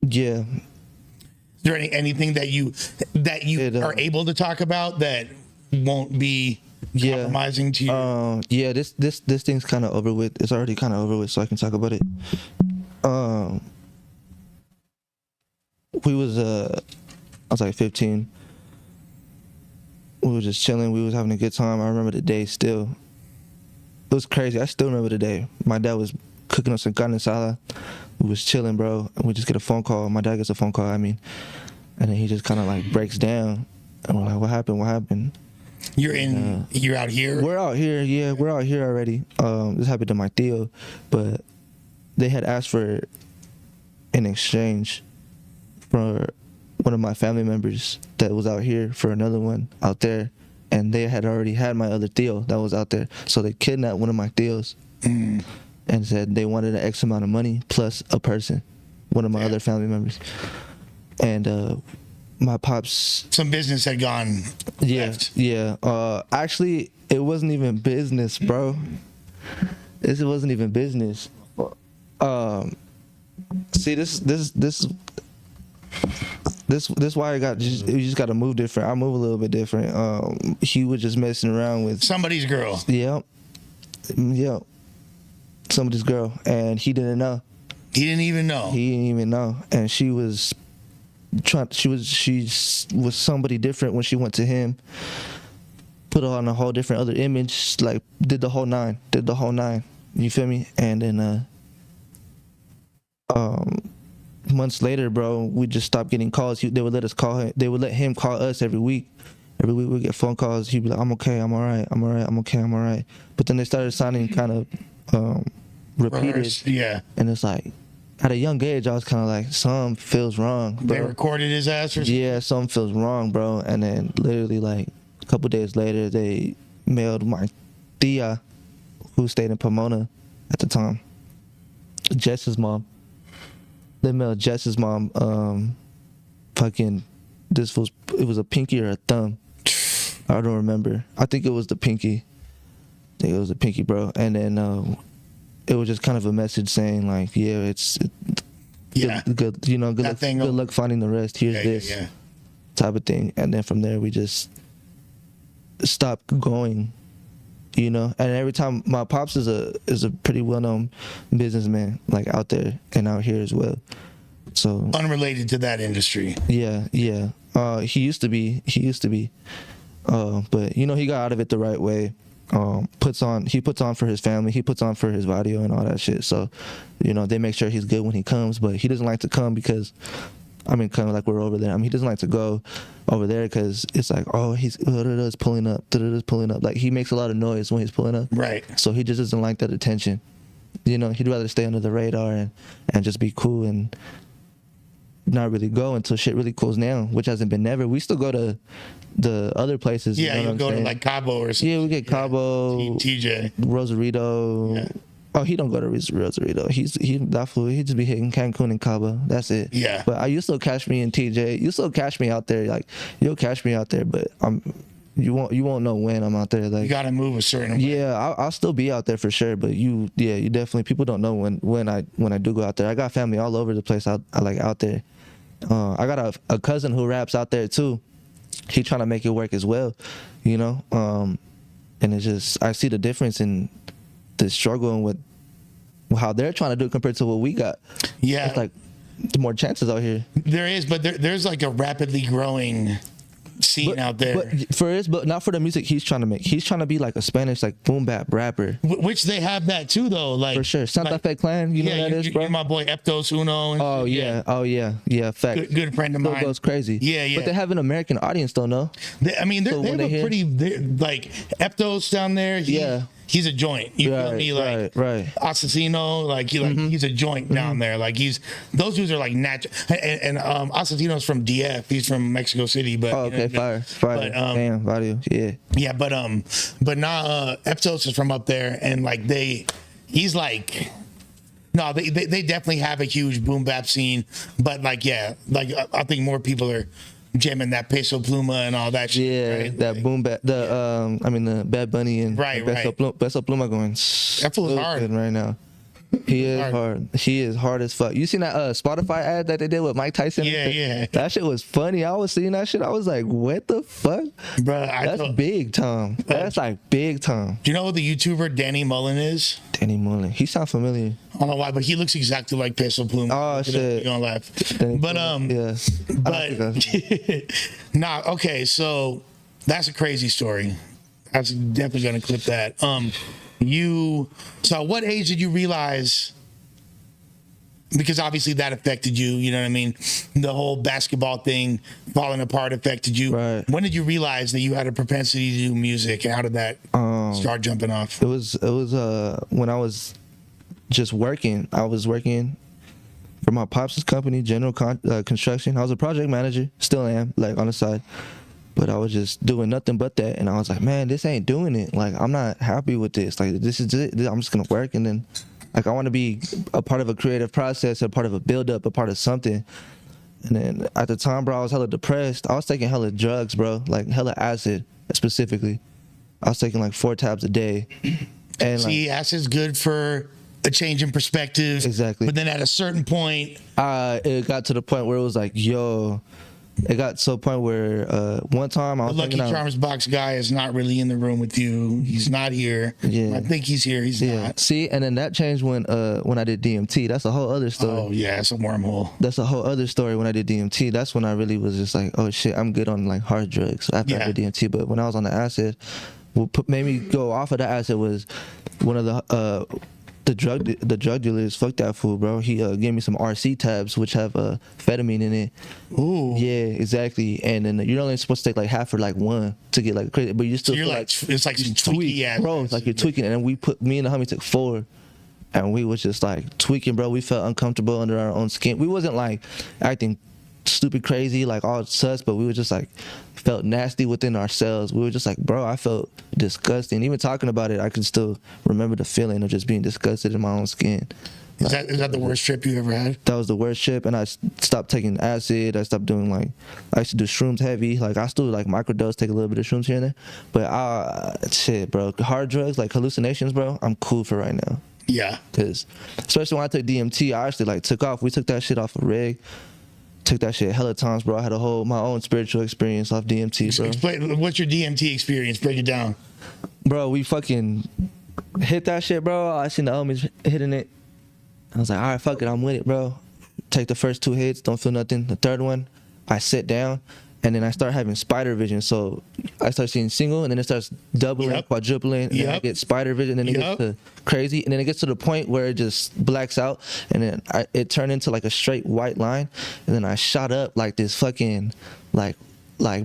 Yeah. Is there anything that you are able to talk about that won't be compromising to you? Yeah. This thing's kind of over with. It's already kind of over with, so I can talk about it. We was I was like 15. We were just chilling. We was having a good time. I remember the day still. It was crazy. I still remember the day. My dad was cooking us some carne asada. We was chilling, bro. And we just get a phone call. My dad gets a phone call, I mean. And then he just kind of like breaks down. And we're like, what happened? What happened? You're out here? We're out here. Yeah, we're out here already. This happened to my tío. But they had asked for an exchange for one of my family members that was out here for another one out there, and they had already had my other tío that was out there, so they kidnapped one of my tíos and said they wanted an X amount of money plus a person, one of my other family members. And my pops, some business had gone left. Actually it wasn't even business, bro. It wasn't even business. See, this why you just got to move different. I move a little bit different. He was just messing around with somebody's girl. Yep, somebody's girl, and he didn't know. He didn't even know, and she was somebody different when she went to him. Put on a whole different other image, like did the whole nine. You feel me? And then months later, bro, we just stopped getting calls. They would let us call him. They would let him call us every week. Every week we'd get phone calls. He'd be like, I'm okay, I'm all right, I'm okay, I'm all right. But then they started sounding kind of repeated. Yeah. And it's like, at a young age, I was kind of like, something feels wrong, bro. They recorded his ass or something? Yeah, something feels wrong, bro. And then literally like a couple days later, they mailed my tia, who stayed in Pomona at the time, Jess's mom. They mailed Jess's mom it was a pinky or a thumb. I don't remember. I think it was the pinky. Bro. And then it was just kind of a message saying like, good luck finding the rest. Here's this type of thing. And then from there we just stopped going. And every time, my pops is a pretty well-known businessman, like out there and out here as well. So unrelated to that industry. Yeah. He used to be. But he got out of it the right way. He puts on for his family. He puts on for his radio and all that shit. So, they make sure he's good when he comes. But he doesn't like to come because, kind of like we're over there. He doesn't like to go over there because it's like, oh, he's pulling up. Like, he makes a lot of noise when he's pulling up. Right. So he just doesn't like that attention. He'd rather stay under the radar and just be cool and not really go until shit really cools down, which hasn't been never. We still go to the other places. Yeah, you go to like Cabo or something. Yeah, we get Cabo, TJ, Rosarito. Yeah. Oh, he don't go to Rosarito. He just be hitting Cancun and Cabo. That's it. Yeah. But you still catch me in TJ. You still catch me out there. Like, you'll catch me out there, but you won't know when I'm out there. Like, you gotta move a certain way. Yeah, I'll still be out there for sure. But you definitely, people don't know when I do go out there. I got family all over the place. I like out there. I got a cousin who raps out there too. He trying to make it work as well, and it's just, I see the difference in the struggle and with how they're trying to do it compared to what we got. Yeah, it's like more chances out here. There is, but there's like a rapidly growing scene out there. But not for the music he's trying to make. He's trying to be like a Spanish like boom bap rapper. Which they have that too, though. Like For sure. Santa Fe Clan, you know what that is, bro? You're my boy Eptos Uno. And Oh yeah. Oh yeah. Yeah. Fact. Good friend of Still mine. goes crazy. Yeah. But they have an American audience, though, no? They have when they a hear- pretty like Eptos down there. He's a joint. You feel me? Like right. Assassino, like he's a joint down there. Like those dudes are like natural. And Assassino's from DF. He's from Mexico City. But Oh, okay, fire. But, Damn, value. Yeah. yeah, but now Eptos is from up there, and like he's like. No, they definitely have a huge boom bap scene, but like I think more people are jamming that Peso Pluma and all that shit. Yeah, right? that Like, boom bap. The Bad Bunny and Right, Peso Pluma going. That fool's so hard. good right now. He is hard. He is hard as fuck. You seen that Spotify ad that they did with Mike Tyson? Yeah. That shit was funny. I was seeing that shit. I was like, what the fuck? Bruh, That's big time. That's like big time. Do you know who the YouTuber Danny Mullen is? Danny Mullen. He sound familiar. I don't know why, but he looks exactly like Peso Pluma. Oh, shit. You're gonna laugh. Danny But Mullen, yeah. but nah, okay, so that's a crazy story. I was definitely gonna clip that. So what age did you realize? Because obviously that affected you, you know what I mean? The whole basketball thing falling apart affected you. Right. When did you realize that you had a propensity to do music? And how did that start jumping off? It was when I was just working. I was working for my pops' company, General Construction. I was a project manager, still am, like on the side. But I was just doing nothing but that, and I was like, man, this ain't doing it. Like, I'm not happy with this. Like, this is it. I'm just gonna work, and then, like, I want to be a part of a creative process, a part of a build-up, a part of something. And then at the time, bro, I was hella depressed. I was taking hella drugs, bro, like hella acid specifically. I was taking like 4 tabs a day. And See, acid's good for a change in perspective. Exactly. But then at a certain point, it got to the point where it was like, yo. It got to a point where one time I was the Lucky Charms box guy is not really in the room with you. He's not here. Yeah. I think he's here. He's not. See, and then that changed when I did DMT. That's a whole other story. Oh yeah, it's a wormhole. That's a whole other story. When I did DMT, that's when I really was just like, oh shit, I'm good on like hard drugs after I did DMT. But when I was on the acid, what made me go off of the acid was one of the drug dealers. Fuck that fool, bro. He gave me some RC tabs which have amphetamine in it. Ooh. Yeah, exactly. And then you're only supposed to take like half or like one to get like crazy, but you still So you're feel like it's like some tweaky ass. bro. It's like you're tweaking. And then me and the homie took 4, and we was just like tweaking, bro. We felt uncomfortable under our own skin. We wasn't like acting stupid crazy like all sus, but we were just like felt nasty within ourselves. We were just like, bro, I felt disgusting. Even talking about it, I can still remember the feeling of just being disgusted in my own skin. Is that the worst trip you ever had? That was the worst trip, and I stopped taking acid. I stopped doing I used to do shrooms heavy. Like I still like microdose, take a little bit of shrooms here and there. But shit, bro, hard drugs like hallucinations, bro. I'm cool for right now. Yeah. Cause especially when I took DMT, I actually like took off. We took that shit off a rig. Took that shit hella times, bro. I had my own spiritual experience off DMT, bro. Explain, what's your DMT experience? Break it down. Bro, we fucking hit that shit, bro. I seen the homies hitting it. I was like, all right, fuck it, I'm with it, bro. Take the first 2 hits, don't feel nothing. The third one, I sit down, and then I start having spider vision. So I start seeing single, and then it starts doubling, quadrupling, and then I get spider vision, and then it gets to crazy, and then it gets to the point where it just blacks out, and then it turned into like a straight white line, and then I shot up like this fucking like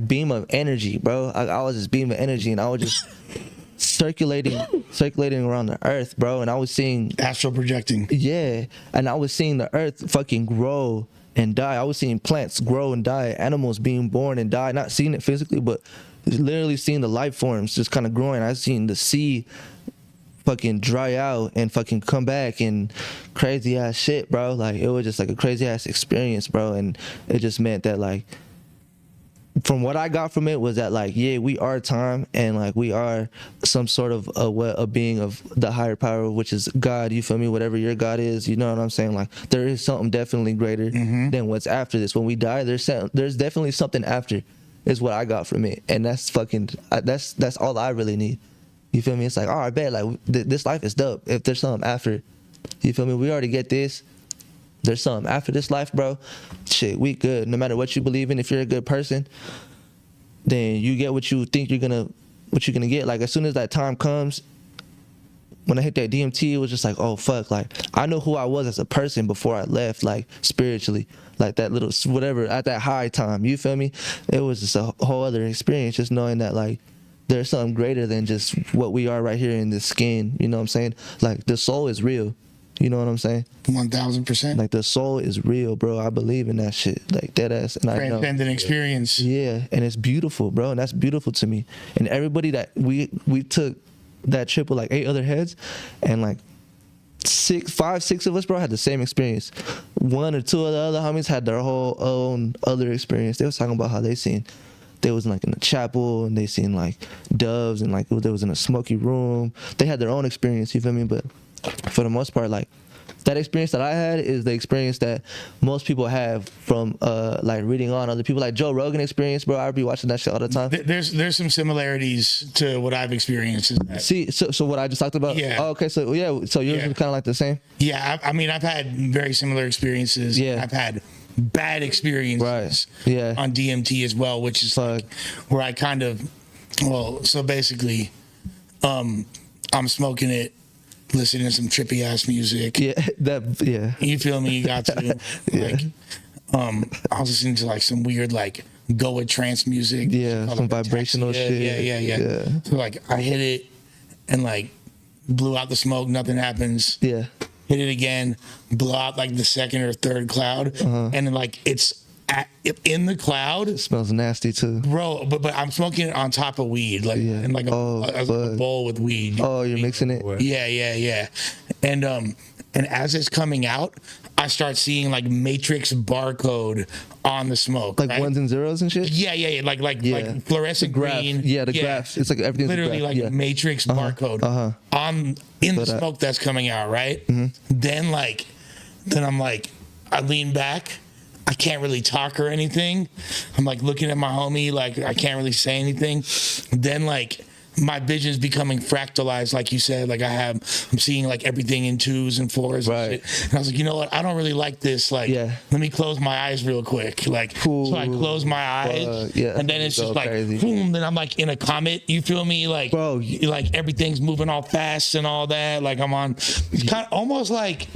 beam of energy, bro. I was this beam of energy, and I was just circulating around the earth, bro. And I was seeing astral projecting. Yeah, and I was seeing the earth fucking grow and die. I was seeing plants grow and die, animals being born and die. Not seeing it physically, but literally seeing the life forms just kind of growing. I seen the sea fucking dry out and fucking come back and crazy ass shit, bro. Like it was just like a crazy ass experience, bro. And it just meant that like, from what I got from it was that like, yeah, we are time, and like we are some sort of a being of the higher power, which is God. You feel me? Whatever your God is, you know what I'm saying? Like there is something definitely greater than what's after this. When we die, there's definitely something after. Is what I got from it, and that's fucking that's all I really need. You feel me? It's like, all right, bet like this life is dope. If there's something after, you feel me? We already get this. There's something after this life, bro. Shit, we good. No matter what you believe in, if you're a good person, then you get what you think you're gonna get. Like as soon as that time comes, when I hit that DMT, it was just like, oh fuck, like I know who I was as a person before I left, like spiritually, like that little whatever at that high time. You feel me? It was just a whole other experience, just knowing that like there's something greater than just what we are right here in this skin. You know what I'm saying? Like the soul is real. You know what I'm saying? 1000%. Like the soul is real, bro. I believe in that shit, like dead ass. And I know. Transcendent experience. Yeah, and it's beautiful, bro, and that's beautiful to me. And everybody that we took that trip with like 8 other heads, and like 5, 6 of us, bro, had the same experience. 1 or 2 of the other homies had their whole own other experience. They was talking about how they was like in the chapel and they seen like doves and like they was in a smoky room. They had their own experience, you feel me? But for the most part, like that experience that I had is the experience that most people have from like reading on other people, like Joe Rogan experience, bro. I be watching that shit all the time. There's some similarities to what I've experienced. See, so what I just talked about. Yeah. Oh, okay. So yeah. So yours is kind of like the same. Yeah. I mean, I've had very similar experiences. Yeah. I've had bad experiences. Right. Yeah. On DMT as well, which is like where I kind of, so basically, I'm smoking it, listening to some trippy ass music. Yeah, yeah. You feel me? You got to. Like, I was listening to like some weird like Goa trance music. Yeah, some vibrational shit. Yeah. So like I hit it and like blew out the smoke, nothing happens. Yeah. Hit it again, blow out like the 2nd or 3rd cloud, and then like it's in the cloud. It smells nasty too, bro. But I'm smoking it on top of weed, like in like a bowl with weed. Oh, you're mixing it. Yeah. And as it's coming out, I start seeing like matrix barcode on the smoke, like right? 1s and 0s and shit. Yeah. Like fluorescent green. Yeah, the graphs. It's like everything's literally like matrix barcode in the smoke that's coming out, right? Mm-hmm. Then I'm like, I lean back. I can't really talk or anything. I'm like looking at my homie, like I can't really say anything. Then like my vision's becoming fractalized, like you said. Like I'm seeing like everything in 2s and 4s. Right. And shit. And I was like, you know what? I don't really like this. Like, let me close my eyes real quick. Like, so I close my eyes, and then it's just like, boom. Then I'm like in a comet. You feel me? Like, bro, like everything's moving all fast and all that. Like I'm on. It's kind of almost like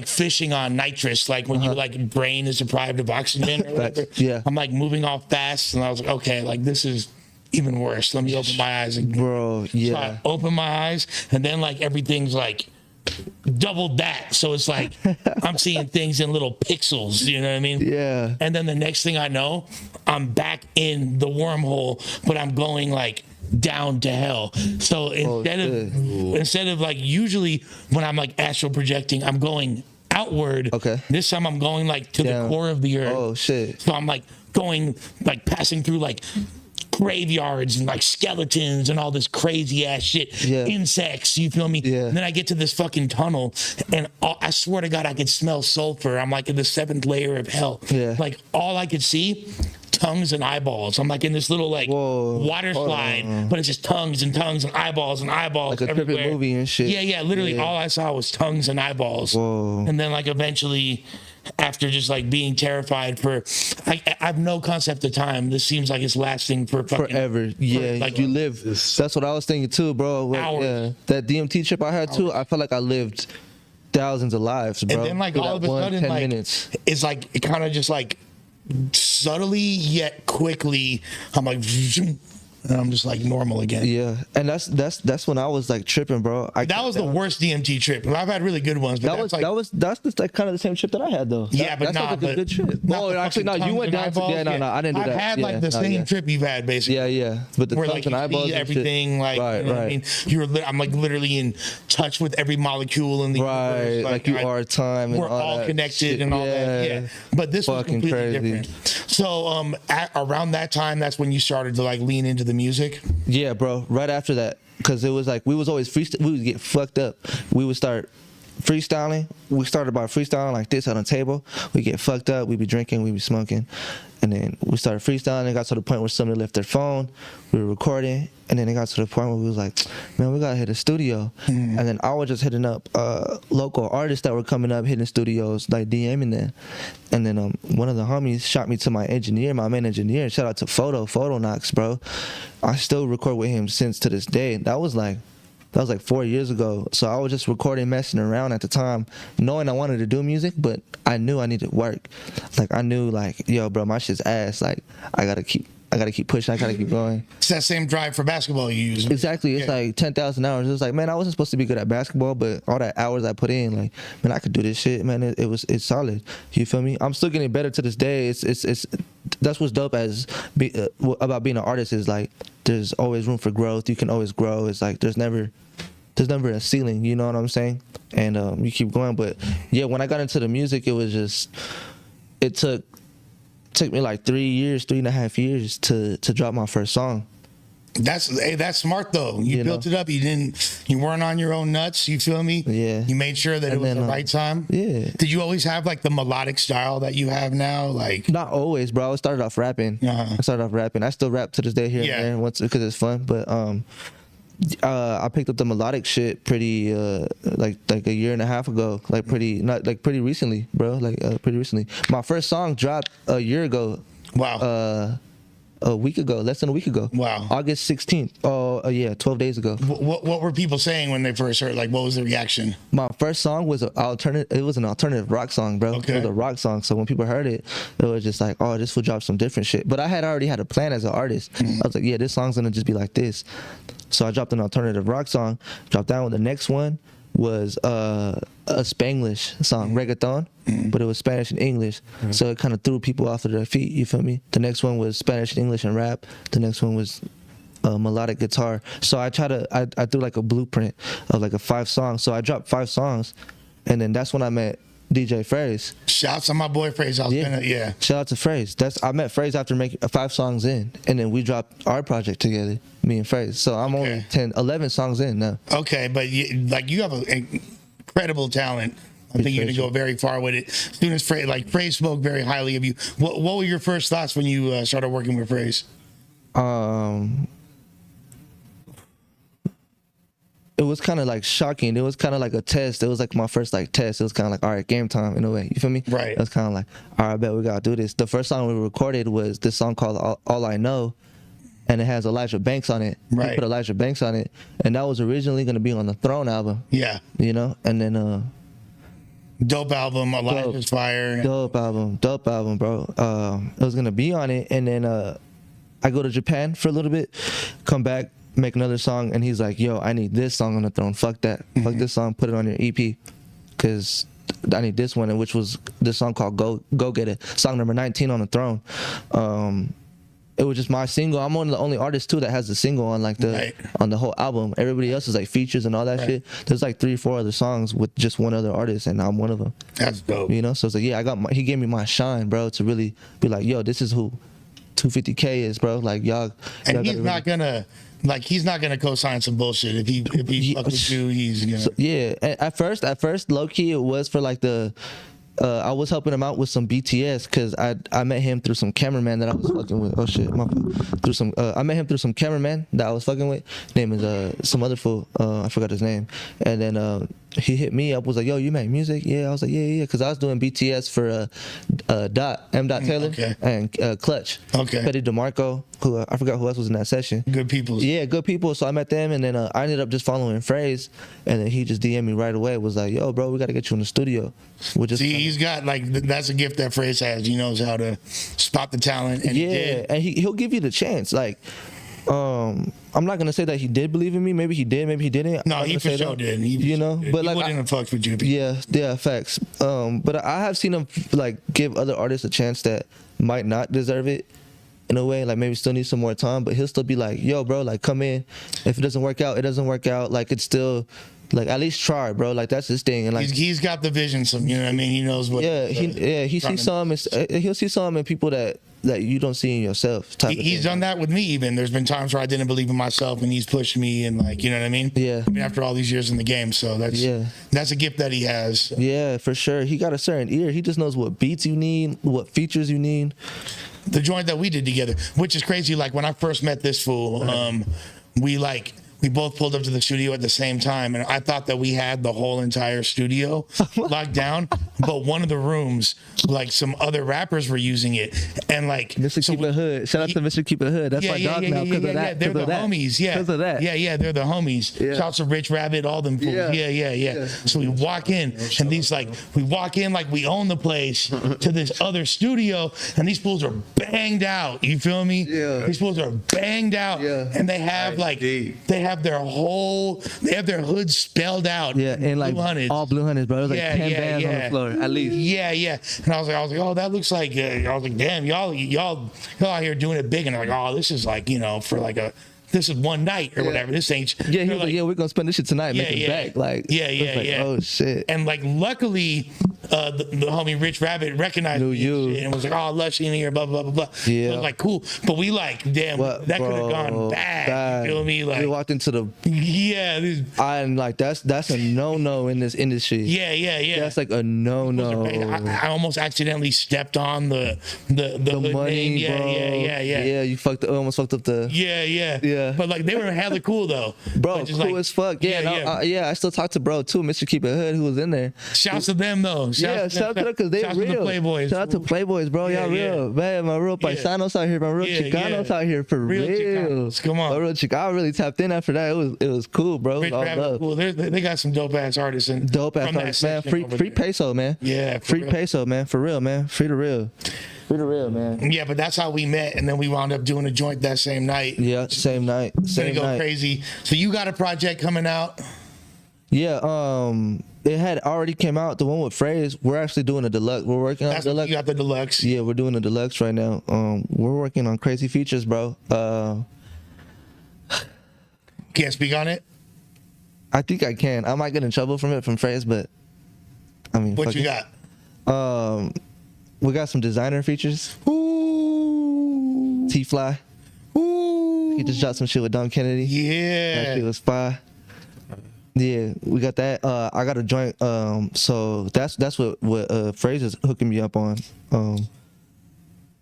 fishing on nitrous, like when your like brain is deprived of oxygen or whatever. Yeah. I'm like moving all fast, and I was like, okay, like this is even worse. Let me open my eyes again. Bro, yeah. So I open my eyes, and then like everything's like double that. So it's like I'm seeing things in little pixels, you know what I mean? Yeah. And then the next thing I know, I'm back in the wormhole, but I'm going like down to hell. So instead of like usually when I'm like astral projecting, I'm going outward. Okay. This time I'm going like to the core of the earth. Oh shit. So I'm like going like passing through like graveyards and like skeletons and all this crazy ass shit. Insects, you feel me? And then I get to this fucking tunnel, and I swear to God I could smell sulfur. I'm like in the 7th layer of hell. Like all I could see, tongues and eyeballs. I'm like in this little like water slide, but it's just tongues and eyeballs like a everywhere. trippy movie and shit. Yeah. Literally all I saw was tongues and eyeballs. And then like eventually, after just like being terrified for, I have no concept of time. This seems like it's lasting for forever. Like you live. That's what I was thinking too, bro. Hours. That DMT trip I had too. I felt like I lived thousands of lives, bro. And then like all of a sudden, 10 like minutes. It's like it kind of just like subtly yet quickly. I'm like. And I'm just like normal again. Yeah, and that's when I was like tripping, bro. That was the worst DMT trip. I've had really good ones, but that's like kind of the same trip that I had though. That's like a good trip. No, actually, no, you went down to no, I didn't do that. I've had like the same trip you've had, basically. Yeah, but the where like you eyeballs see everything, like right, you know what I mean, I'm like literally in touch with every molecule in the universe. Like you are time. We're all connected and all that. Yeah, but this was completely different. So around that time, that's when you started to like lean into the music. Yeah, bro. Right after that, because it was like we was always we would get fucked up. We would start freestyling. We started by freestyling like this on a table. We get fucked up. We be drinking. We be smoking. And then we started freestyling. It got to the point where somebody left their phone. We were recording. And then it got to the point where we was like, man, we got to hit a studio. And then I was just hitting up local artists that were coming up, hitting studios, like DMing them. And then one of the homies shot me to my engineer, my main engineer. Shout out to Photo Knox, bro. I still record with him since to this day. That was like 4 years ago. So I was just recording, messing around at the time, knowing I wanted to do music, but I knew I needed work. Like I knew, like, yo, bro, my shit's ass. Like I gotta keep pushing. I gotta keep going. It's that same drive for basketball you use. Exactly. It's like 10,000 hours. It was like, man, I wasn't supposed to be good at basketball, but all that hours I put in, like, man, I could do this shit, man. It's solid. You feel me? I'm still getting better to this day. It's that's what's dope about being an artist is like there's always room for growth. You can always grow. It's like there's never a ceiling, you know what I'm saying? And you keep going. But yeah, when I got into the music, it took me like 3.5 years to drop my first song. That's smart though. You built it up. You weren't on your own nuts. You feel me? Yeah. You made sure that it was the right time. Yeah. Did you always have like the melodic style that you have now? Like not always, bro. I started off rapping. I still rap to this day here and there once because it's fun. But I picked up the melodic shit pretty like a year and a half ago, pretty recently, bro. Pretty recently. My first song dropped a year ago. Wow. A week ago, less than a week ago. Wow. August 16th. Oh, yeah, 12 days ago. What were people saying when they first heard? Like, what was the reaction? My first song was an alternative rock song, bro. Okay. It was a rock song. So when people heard it, it was just like, oh, this will drop some different shit. But I had already had a plan as an artist. I was like, yeah, this song's gonna just be like this. So I dropped an alternative rock song. Dropped that one. The next one was a Spanglish song, reggaeton, but it was Spanish and English. So it kind of threw people off of their feet, you feel me? The next one was Spanish and English and rap. The next one was melodic guitar. So I threw like a blueprint of like a 5 songs. So I dropped 5 songs, and then that's when I met DJ Phrase. Shouts on my boy Phrase. Shout out to Phrase. I met Phrase after making 5 songs in, and then we dropped our project together, me and Phrase. So I'm only 11 songs in now. Okay, but you have an incredible talent. I think you're gonna go very far with it. As soon as Phrase spoke very highly of you. What were your first thoughts when you started working with Phrase? It was kind of like shocking. It was kind of like a test. It was like my first like test. It was kind of like, all right, game time in a way. You feel me? Right. It was kind of like, all right, I bet we gotta do this. The first song we recorded was this song called All I Know, and it has Elijah Banks on it. Right. We put Elijah Banks on it, and that was originally gonna be on the Throne album. Yeah. You know, and then dope album, Elijah's Fire. Dope album, bro. It was gonna be on it, and then I go to Japan for a little bit, come back, make another song, and he's like, yo, I need this song on the Throne. Fuck that. Fuck this song. Put it on your EP, because I need this one, and which was this song called Go Get It, song number 19 on the Throne. It was just my single. I'm one of the only artists too that has the single on on the whole album. Everybody else is like features and all that shit. There's like 3 or 4 other songs with just one other artist, and I'm one of them. That's dope. You know, so it's like, yeah, he gave me my shine, bro, to really be like, yo, this is who 250K is, bro. Like y'all. And he's not gonna. He's not gonna co-sign some bullshit. If he fuck with you, he's gonna. So, yeah, at first, low key, it was for like I was helping him out with some BTS because I met him through some cameraman that I was fucking with. Oh shit, I met him through some cameraman that I was fucking with. His name is some other fool. I forgot his name. And then he hit me up, was like, yo, you make music? Yeah, I was like, yeah, because I was doing BTS for M. Taylor and Clutch. Okay. Petty DeMarco, who I forgot who else was in that session. Good people. Yeah, good people. So I met them, and then I ended up just following Phrase, and then he just DM'd me right away. Was like, yo, bro, we got to get you in the studio. He's got that's a gift that Phrase has. He knows how to spot the talent. And and he'll give you the chance. Like, I'm not gonna say that he did believe in me. Maybe he did. Maybe he didn't. No, he for sure did. But like, wouldn't have fucked with you. Yeah, facts. But I have seen him like give other artists a chance that might not deserve it. In a way, like maybe still need some more time, but he'll still be like, yo, bro, like come in. If it doesn't work out, it doesn't work out. Like it's still Like at least try, bro. Like that's his thing. And like he's got the vision. Some, you know what I mean. He knows what. He sees some. He'll see some in people that you don't see in yourself. He's done that with me. Even there's been times where I didn't believe in myself, and he's pushed me, and like, you know what I mean. Yeah. I mean, after all these years in the game, so that's a gift that he has. Yeah, for sure. He got a certain ear. He just knows what beats you need, what features you need. The joint that we did together, which is crazy. Like when I first met this fool, we both pulled up to the studio at the same time, and I thought that we had the whole entire studio locked down. But one of the rooms, like some other rappers were using it, and like Mr. Keep It Hood. Shout out to Mr. Keep It Hood. That's my dog now because of that. They're the homies. Yeah, because of that. Yeah, they're the homies. Yeah. Shout out to Rich Rabbit, all them fools. Yeah. So we walk in, and we walk in like we own the place to this other studio, and these fools are banged out. You feel me? Yeah. These fools are banged out, and they have their hood spelled out. Yeah, and like all blue hunteds, bro. It was like 10 bands on the floor at least. Yeah. And I was like, oh, that looks like. I was like, damn, y'all out here doing it big, and I'm like, oh, this is like, for like this is one night or whatever. This ain't. Yeah, he was like, we're gonna spend this shit tonight, make it back. Like, yeah. Oh shit. And like, luckily, the homie Rich Rabbit recognized me and was like, oh, Lush in here, blah blah blah. Yeah. I was like, cool. But we like, damn, that could have gone bad. You feel me? Like, we walked into the and like that's a no in this industry. Yeah. That's like a no. I almost accidentally stepped on the hood money, name. bro. Yeah, you almost fucked up the. Yeah. But like they were hella cool though. Bro, like, cool as fuck. I still talk to bro too, Mr. Keep It Hood, who was in there. Shouts to them though. Shout out to them because they real. To the Playboys. Shout out to Playboys, bro. Y'all real. Man, my real paisanos out here. My real Chicanos out here for real. Chicanos. Come on. My real Chicano. I really tapped in after that. It was cool, bro. Rich Rabbit, cool. They got some dope ass artists and dope ass artists, man. Free peso, man. Yeah. Free peso, man. For real, man. Free the real. Free the real, man. Yeah, but that's how we met, and then we wound up doing a joint that same night. Yeah, same night. Gonna go crazy. So you got a project coming out? Yeah, it had already came out. The one with Phrase, we're actually doing a deluxe. We're working on deluxe. You got the deluxe. Yeah, we're doing a deluxe right now. We're working on crazy features, bro. Can't speak on it. I think I can. I might get in trouble from Phrase, but I mean, what you got? We got some designer features. Ooh. T-Fly. Ooh. He just dropped some shit with Dom Kennedy. Yeah. That shit was fire. Yeah, we got that. I got a joint. So that's what Phrase is hooking me up on.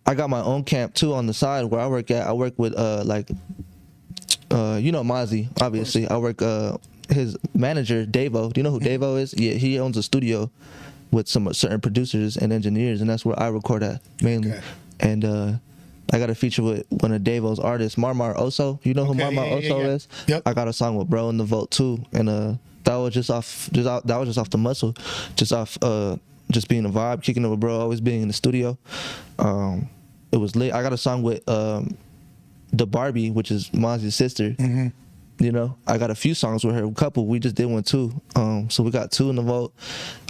I got my own camp too on the side where I work at. I work with Mozzie, obviously. I work his manager, Davo. Do you know who Davo is? Yeah, he owns a studio with some certain producers and engineers, and that's where I record at mainly. Okay. And I got a feature with one of Davo's artists, Marmar Oso. You know who Marmar Oso is? Yep. I got a song with Bro in the Vault too, and that was just off the muscle, just being a vibe, kicking it with Bro, always being in the studio. It was lit. I got a song with the Barbie, which is Mozzie's sister. Mm-hmm. You know, I got a few songs with her. A couple. We just did one too. So we got 2 in the vault.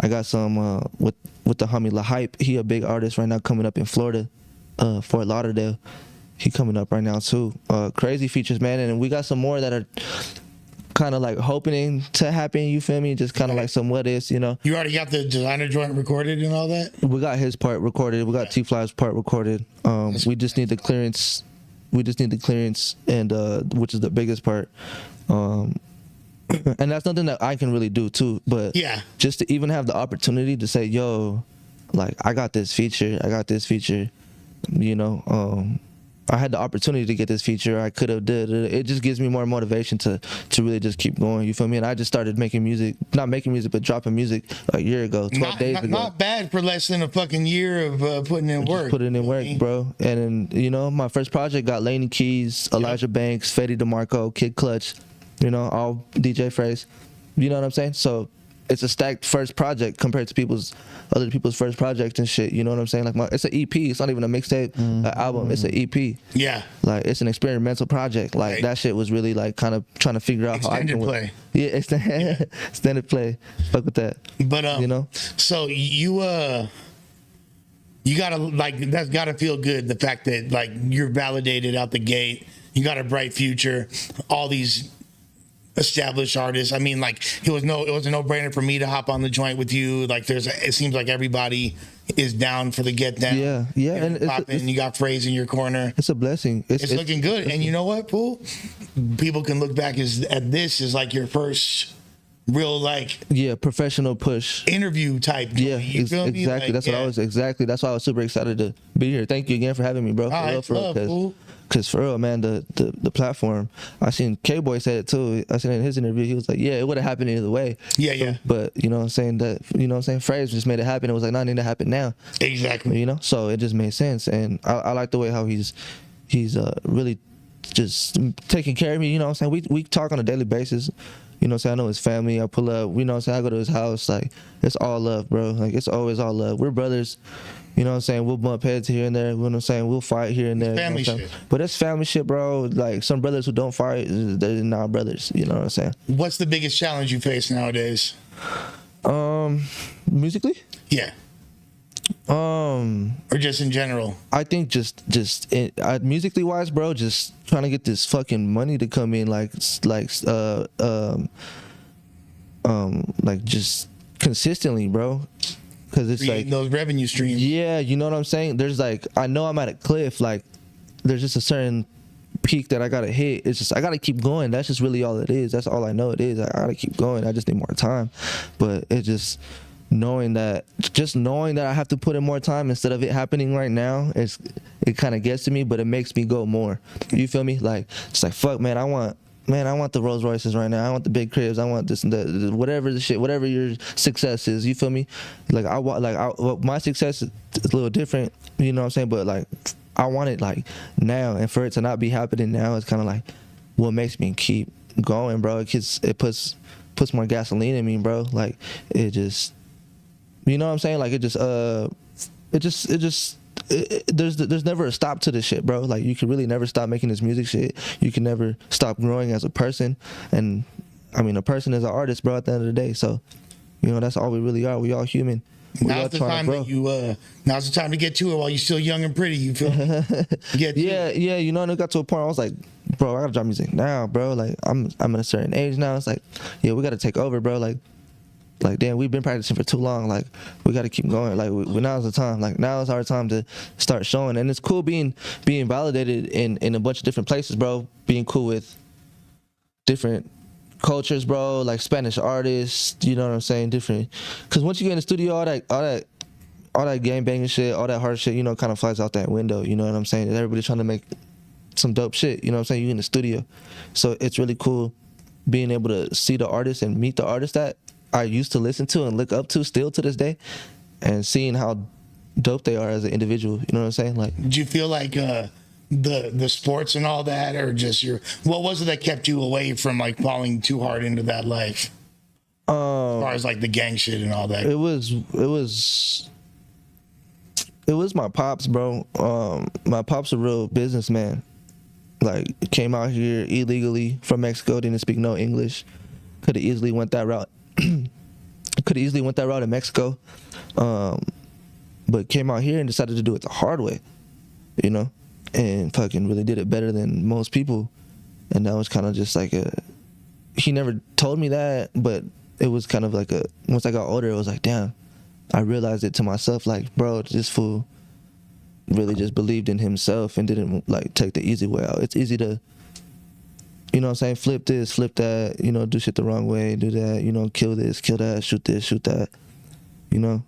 I got some with the homie La Hype. He a big artist right now coming up in Florida, Fort Lauderdale. He coming up right now too. Crazy features, man. And we got some more that are kind of like hoping to happen. You feel me? Just kind of like some what ifs, you know. You already got the designer joint recorded and all that? We got his part recorded. We got T-Fly's part recorded. We just need the clearance. And which is the biggest part. And that's nothing that I can really do too. But just to even have the opportunity to say, yo, like I got this feature. You know, I had the opportunity to get this feature. I could have did it. It just gives me more motivation to really just keep going. You feel me? And I just started making music, not making music, but dropping music a year ago, 12 days ago. Not bad for less than a fucking year of putting in work. Putting in work, bro. And then, you know, my first project got Laney Keys, Elijah Banks, Fetty DeMarco, Kid Clutch, you know, all DJ Phrase. You know what I'm saying? So it's a stacked first project compared to other people's first projects and shit. You know what I'm saying? Like it's an EP. It's not even a mixtape, an album. It's an EP. Yeah. Like it's an experimental project. Like that shit was really like kind of trying to figure out extended how I can play. Yeah, extended play. Fuck with that. But you know. So you gotta like that's gotta feel good. The fact that like you're validated out the gate. You got a bright future. All these established artists. I mean, like it was a no-brainer for me to hop on the joint with you. Like it seems like everybody is down for the get down. Yeah, and you got Phrase in your corner. It's a blessing. It's looking good. And you know what, fool? People can look back at this as like your first real professional push interview type. Yeah, exactly. Like, that's why I was super excited to be here. Thank you again for having me, bro. Because for real, man, the platform, I seen K-Boy said it too. I seen it in his interview. He was like, yeah, it would have happened either way. Yeah. But, you know what I'm saying, Phrase just made it happen. It was like, no, it need to happen now. Exactly. You know, so it just made sense. And I like the way how he's really just taking care of me. You know what I'm saying? We talk on a daily basis. You know what I'm saying? I know his family. I pull up. You know what I'm saying? I go to his house. Like, it's all love, bro. Like, it's always all love. We're brothers. You know what I'm saying? We'll bump heads here and there. You know what I'm saying? We'll fight here and there. Family shit. shit. But that's family shit, bro. Like, some brothers who don't fight, they're not brothers. You know what I'm saying? What's the biggest challenge you face nowadays? Musically? Yeah. Or just in general? I think just musically wise, bro, just trying to get this fucking money to come in, like just consistently, bro. Because it's creating those revenue streams. Yeah, you know what I'm saying? There's like, I know I'm at a cliff. Like, there's just a certain peak that I gotta hit. It's just I gotta keep going. That's just really all it is. That's all I know it is. I gotta keep going. I just need more time. But it's just knowing that I have to put in more time instead of it happening right now. It kind of gets to me, but it makes me go more. You feel me? Like, it's like, fuck, man, I want the Rolls Royces right now. I want the big cribs. I want this and that, whatever your success is. You feel me? Like, my success is a little different. You know what I'm saying? But like, I want it like now, and for it to not be happening now is kind of like what makes me keep going, bro. It puts more gasoline in me, bro. Like, it just, you know what I'm saying? Like, there's never a stop to this shit, bro. Like, you can really never stop making this music shit. You can never stop growing as a person. And I mean, a person is an artist, bro, at the end of the day. So, you know, that's all we really are. We all human. Now's the time to get to it while you're still young and pretty. You feel me? Yeah. You know, and it got to a point where I was like, bro, I gotta drop music now, bro. Like, I'm at a certain age now. It's like, yeah, we gotta take over, bro. Like, damn, we've been practicing for too long. Like, we got to keep going. Like, now's the time. Like, now is our time to start showing. And it's cool being validated in a bunch of different places, bro. Being cool with different cultures, bro. Like, Spanish artists, you know what I'm saying? Different. Because once you get in the studio, all that gang banging shit, all that hard shit, you know, kind of flies out that window. You know what I'm saying? Everybody's trying to make some dope shit. You know what I'm saying? You in the studio. So it's really cool being able to see the artists and meet the artists that I used to listen to and look up to still to this day, and seeing how dope they are as an individual. You know what I'm saying? Like, do you feel like the sports and all that, or just what was it that kept you away from like falling too hard into that life? As far as like the gang shit and all that. It was my pops, bro. My pop's a real businessman. Like, came out here illegally from Mexico, didn't speak no English. Could have easily went that route. In Mexico, but came out here and decided to do it the hard way, you know, and fucking really did it better than most people. And that was kind of just like he never told me that, but it was kind of like once I got older, it was like, damn, I realized it to myself, like, bro, this fool really just believed in himself and didn't like take the easy way out. It's easy to, you know what I'm saying, flip this, flip that, you know, do shit the wrong way, do that, you know, kill this, kill that, shoot this, shoot that, you know.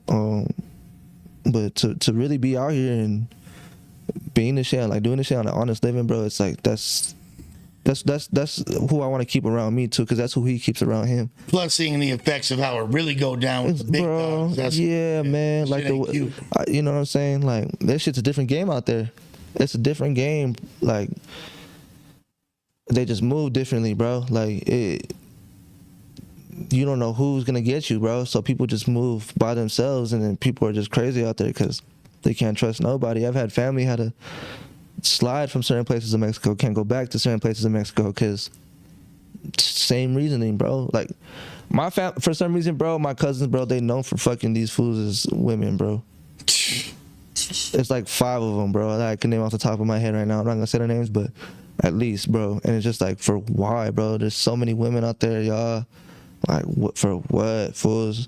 But to really be out here and being the shit, like doing the shit on an honest living, bro, it's like that's who I want to keep around me too, because that's who he keeps around him. Plus, seeing the effects of how it really go down with the big dogs. Man, like you know what I'm saying, like that shit's a different game out there. It's a different game, like. They just move differently, bro. Like, you don't know who's gonna get you, bro. So people just move by themselves, and then people are just crazy out there because they can't trust nobody. I've had family had to slide from certain places in Mexico, can't go back to certain places in Mexico because same reasoning, bro. Like, for some reason, bro, my cousins, bro, they known for fucking these fools as women, bro. It's like 5 of them, bro, that I can name off the top of my head right now. I'm not gonna say their names, but at least, bro. And it's just like, for why, bro? There's so many women out there, y'all. Like, what for what, fools?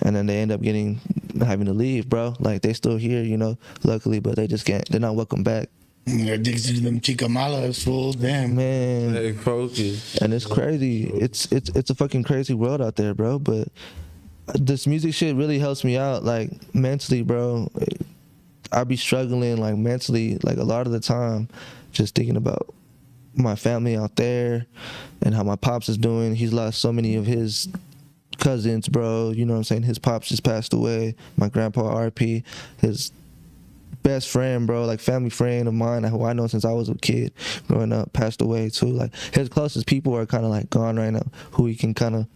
And then they end up having to leave, bro. Like, they still here, you know, luckily, but they just can't. They're not welcome back. They're addicted to them chica malas, fool. Damn. Man. Hey, focus. And it's crazy. It's a fucking crazy world out there, bro. But this music shit really helps me out, like, mentally, bro. I be struggling, like, mentally, like, a lot of the time, just thinking about my family out there and how my pops is doing. He's lost so many of his cousins, bro. You know what I'm saying? His pops just passed away. My grandpa, RP, his best friend, bro, like family friend of mine who I know since I was a kid growing up, passed away too. Like, his closest people are kind of like gone right now, who he can kind of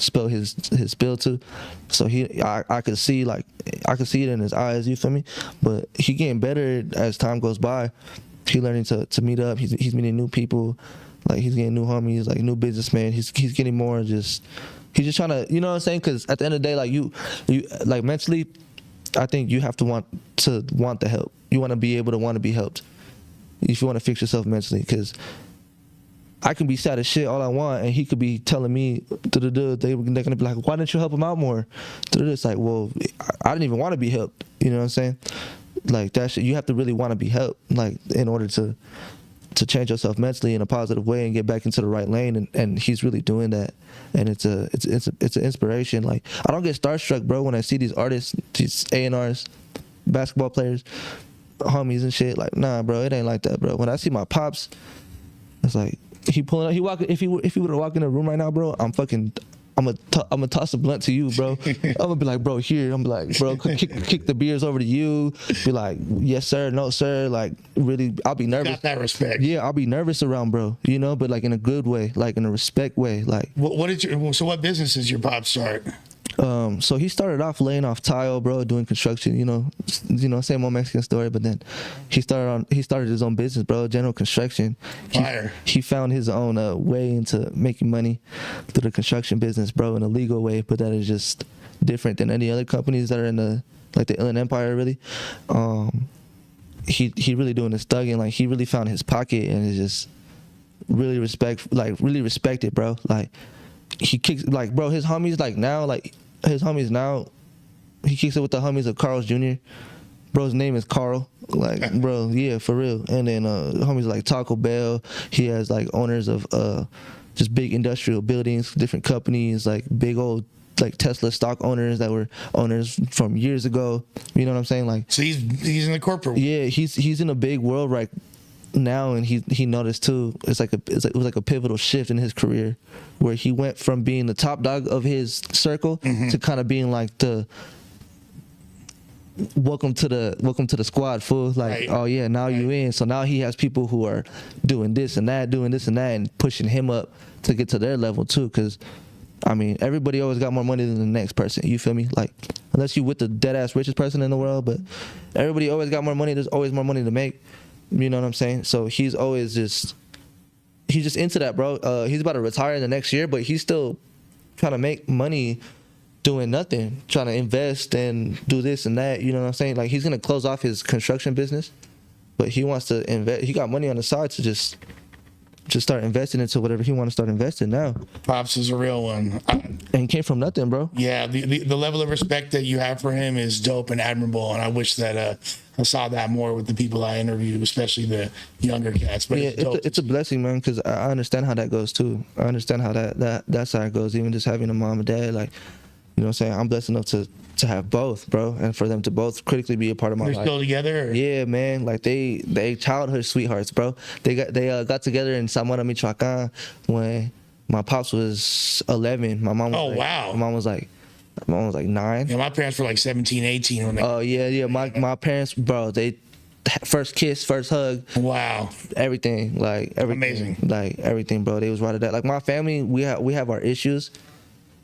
spill his spill to. So I could see it in his eyes, you feel me? But he getting better as time goes by. He learning to meet up. He's meeting new people. Like, he's getting new homies, like new businessmen. He's getting more just. He's just trying to, you know what I'm saying? Because at the end of the day, like you like mentally, I think you have to want the help. You want to be able to want to be helped. If you want to fix yourself mentally, because I can be sad as shit all I want, and he could be telling me, they're gonna be like, why didn't you help him out more? It's like, well, I didn't even want to be helped. You know what I'm saying? Like, that shit, you have to really want to be helped, like, in order to change yourself mentally in a positive way and get back into the right lane. And he's really doing that, and it's an inspiration. Like, I don't get starstruck, bro, when I see these artists, these A&Rs, basketball players, homies and shit. Like, nah, bro, it ain't like that, bro. When I see my pops, it's like if he were to walk in the room right now, bro, I'm gonna toss a blunt to you, bro. I'm gonna be like, bro, here. I'm gonna be like, bro, kick the beers over to you. Be like, yes sir, no sir. Like, really, I'll be nervous. Got that respect. Yeah, I'll be nervous around bro, you know, but like in a good way, like in a respect way. Like, what business did your pop start? So he started off laying off tile, bro, doing construction, you know, same old Mexican story. But then he started his own business, bro, general construction. He found his own way into making money through the construction business, bro, in a legal way. But that is just different than any other companies that are in the Inland Empire, really. He really doing his thugging. Like, he really found his pocket, and is just really respected, bro. Like, he kicks, like, bro, his homies, like, now, like, he kicks it with the homies of Carl's Jr. Bro's name is Carl. Like, bro, yeah, for real. And then homies like Taco Bell. He has, like, owners of just big industrial buildings, different companies, like big old, like, Tesla stock owners that were owners from years ago. You know what I'm saying? Like, so he's in the corporate world. Yeah, he's in a big world right now, and he noticed too. It was like a pivotal shift in his career, where he went from being the top dog of his circle to kind of being like the welcome to the squad, fool. Like, right. Oh yeah, now you in. So now he has people who are doing this and that, and pushing him up to get to their level too. Because I mean, everybody always got more money than the next person. You feel me? Like, unless you with the dead ass richest person in the world, but everybody always got more money. There's always more money to make. You know what I'm saying? So he's just into that, bro. He's about to retire in the next year, but he's still trying to make money doing nothing, trying to invest and do this and that. You know what I'm saying? Like, he's gonna close off his construction business, but he wants to invest. He got money on the side to just start investing into whatever he want to start investing now. Pops is a real one. And he came from nothing, bro. Yeah, the level of respect that you have for him is dope and admirable, and I wish that I saw that more with the people I interviewed, especially the younger cats. But yeah, it's a blessing, man, because I understand how that goes too. I understand how that side goes. Even just having a mom and dad, like, you know what I'm saying? I'm blessed enough to have both, bro, and for them to both critically be a part of my life. They're still together? Or? Yeah, man. Like, they childhood sweethearts, bro. They got together in Zamora, Michoacan when my pops was 11. My mom was wow. My mom was like 9. Yeah, my parents were like 17, 18 when they. Oh yeah. My parents, bro. They first kiss, first hug. Wow. Everything, like everything. Amazing. Like everything, bro. They was right at that. Like, my family, we have our issues.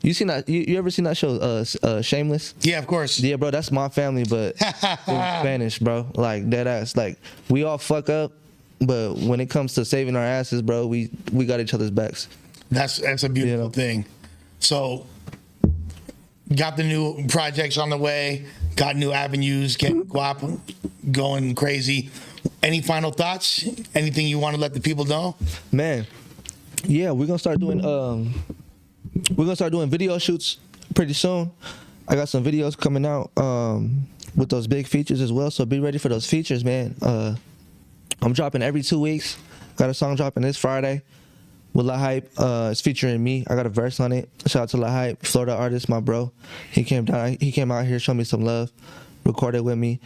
You seen that? You ever seen that show, Shameless? Yeah, of course. Yeah, bro, that's my family, but in Spanish, bro. Like, dead ass. Like, we all fuck up, but when it comes to saving our asses, bro, we got each other's backs. That's a beautiful thing. So, got the new projects on the way, got new avenues, getting guap, going crazy. any final thoughts? Anything you want to let the people know? Man, yeah, we're gonna start doing video shoots pretty soon. I got some videos coming out with those big features as well, so be ready for those features, man. I'm dropping every 2 weeks. Got a song dropping this Friday with La Hype. It's featuring me. I got a verse on it. Shout out to La Hype, Florida artist, my bro. He came out here, showed me some love, recorded with me.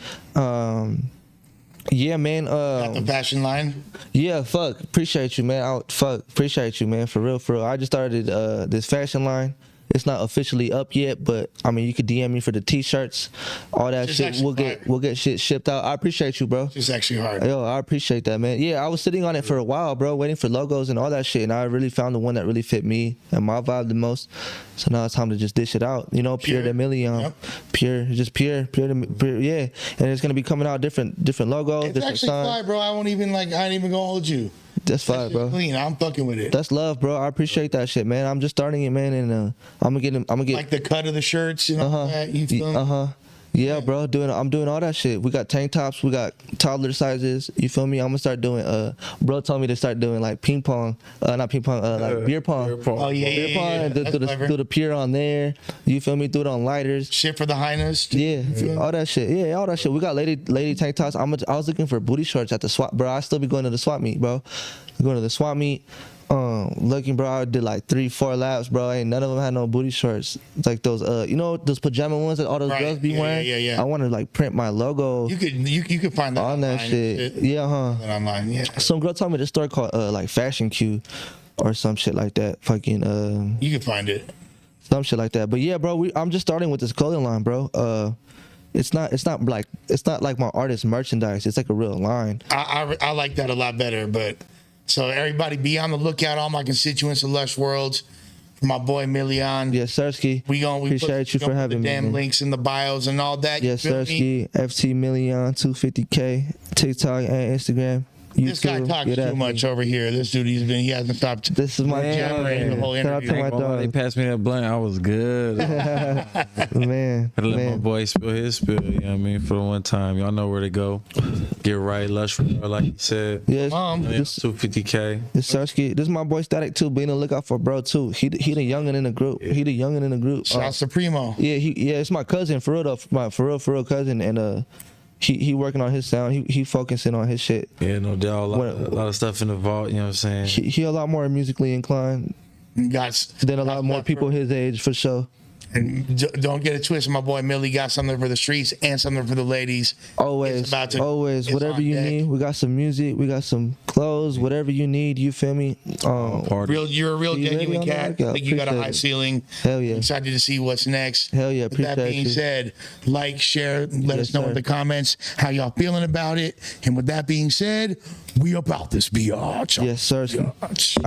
Yeah, man. Got the fashion line. Yeah, appreciate you, man. Appreciate you, man. For real. I just started this fashion line. It's not officially up yet, but I mean, you could DM me for the t-shirts, all that shit. We'll get shit shipped out. I appreciate you, bro. It's actually hard. Yo, I appreciate that, man. Yeah, I was sitting on it for a while, bro, waiting for logos and all that shit, and I really found the one that really fit me and my vibe the most. So now it's time to just dish it out. You know, pure to Milian, Yep. pure, yeah. And it's gonna be coming out different logos, It's different actually signs. fine, bro. I ain't even gonna hold you. That's fine, bro. Clean. I'm fucking with it. That's love, bro. I appreciate that shit, man. I'm just starting it, man, and I'm gonna get Like the cut of the shirts, you know. That, you feel me? Yeah, bro. I'm doing all that shit. We got tank tops. We got toddler sizes. You feel me? I'm gonna start doing. Bro told me to start doing like ping pong. Not ping pong. Like beer pong. Oh yeah, Beer pong. yeah. And do That's clever. the pier on there. You feel me? Do it on lighters. Shit for the highness. Yeah, all that shit. Yeah, all that shit. We got lady tank tops. I was looking for booty shorts at the swap, bro. I still be going to the swap meet, bro. Going to the swap meet. Looking, bro, I did like 3-4 laps, bro. Ain't none of them had no booty shorts. It's like those, you know, those pajama ones that all those Right. girls be Yeah, wearing. yeah. I want to like print my logo You could find that on that online shit. and Yeah, Online, yeah. Some girl told me this store called like Fashion Q or some shit like that. Fucking You can find it. some shit like that. But yeah, bro, I'm just starting with this clothing line, bro. It's not like my artist merchandise. It's like a real line. I like that a lot better, but so everybody be on the lookout, all my constituents of Lush Worlds, for my boy Milian. Yes, Sirski. We appreciate you for having the me. damn Man. links in the bios and all that. Yes, you feel me? Sirski. FT Milian250K, TikTok and Instagram. This guy YouTube. talks Get too at me. much over here. This dude, he hasn't stopped. This is my Generating the whole Shout out to interview. my While they dog. passed me that blunt, I was good. Man, Gotta let my man. boy spill his spill, you know what I mean, for the one time. Y'all know where to go. Get right, Lush One, like he said. Yes, This, 250K. this Sirski. This is my boy Static too. Be on the lookout for bro too. He the youngin in the group. He the youngin in the group. shouts to Primo. Yeah, it's my cousin for real though. My for real cousin, and he working on his sound. He focusing on his shit. Yeah, no doubt. A lot of stuff in the vault, you know what I'm saying? He a lot more musically inclined than a lot more people his age for sure. And don't get it twisted, my boy Millie got something for the streets and something for the ladies. Always, It's whatever on you deck. need. We got some music, we got some clothes, whatever you need. You feel me? Party. You're a real You ready genuine on the cat. lookout? I think you got a Appreciate high it. ceiling. Hell yeah. Excited to see what's next. Hell yeah, With that appreciate being you. said, like, share, let Yes, us know sir. in the comments how y'all feeling about it. And with that being said, we about this biatch. Yes, sir. Biatch.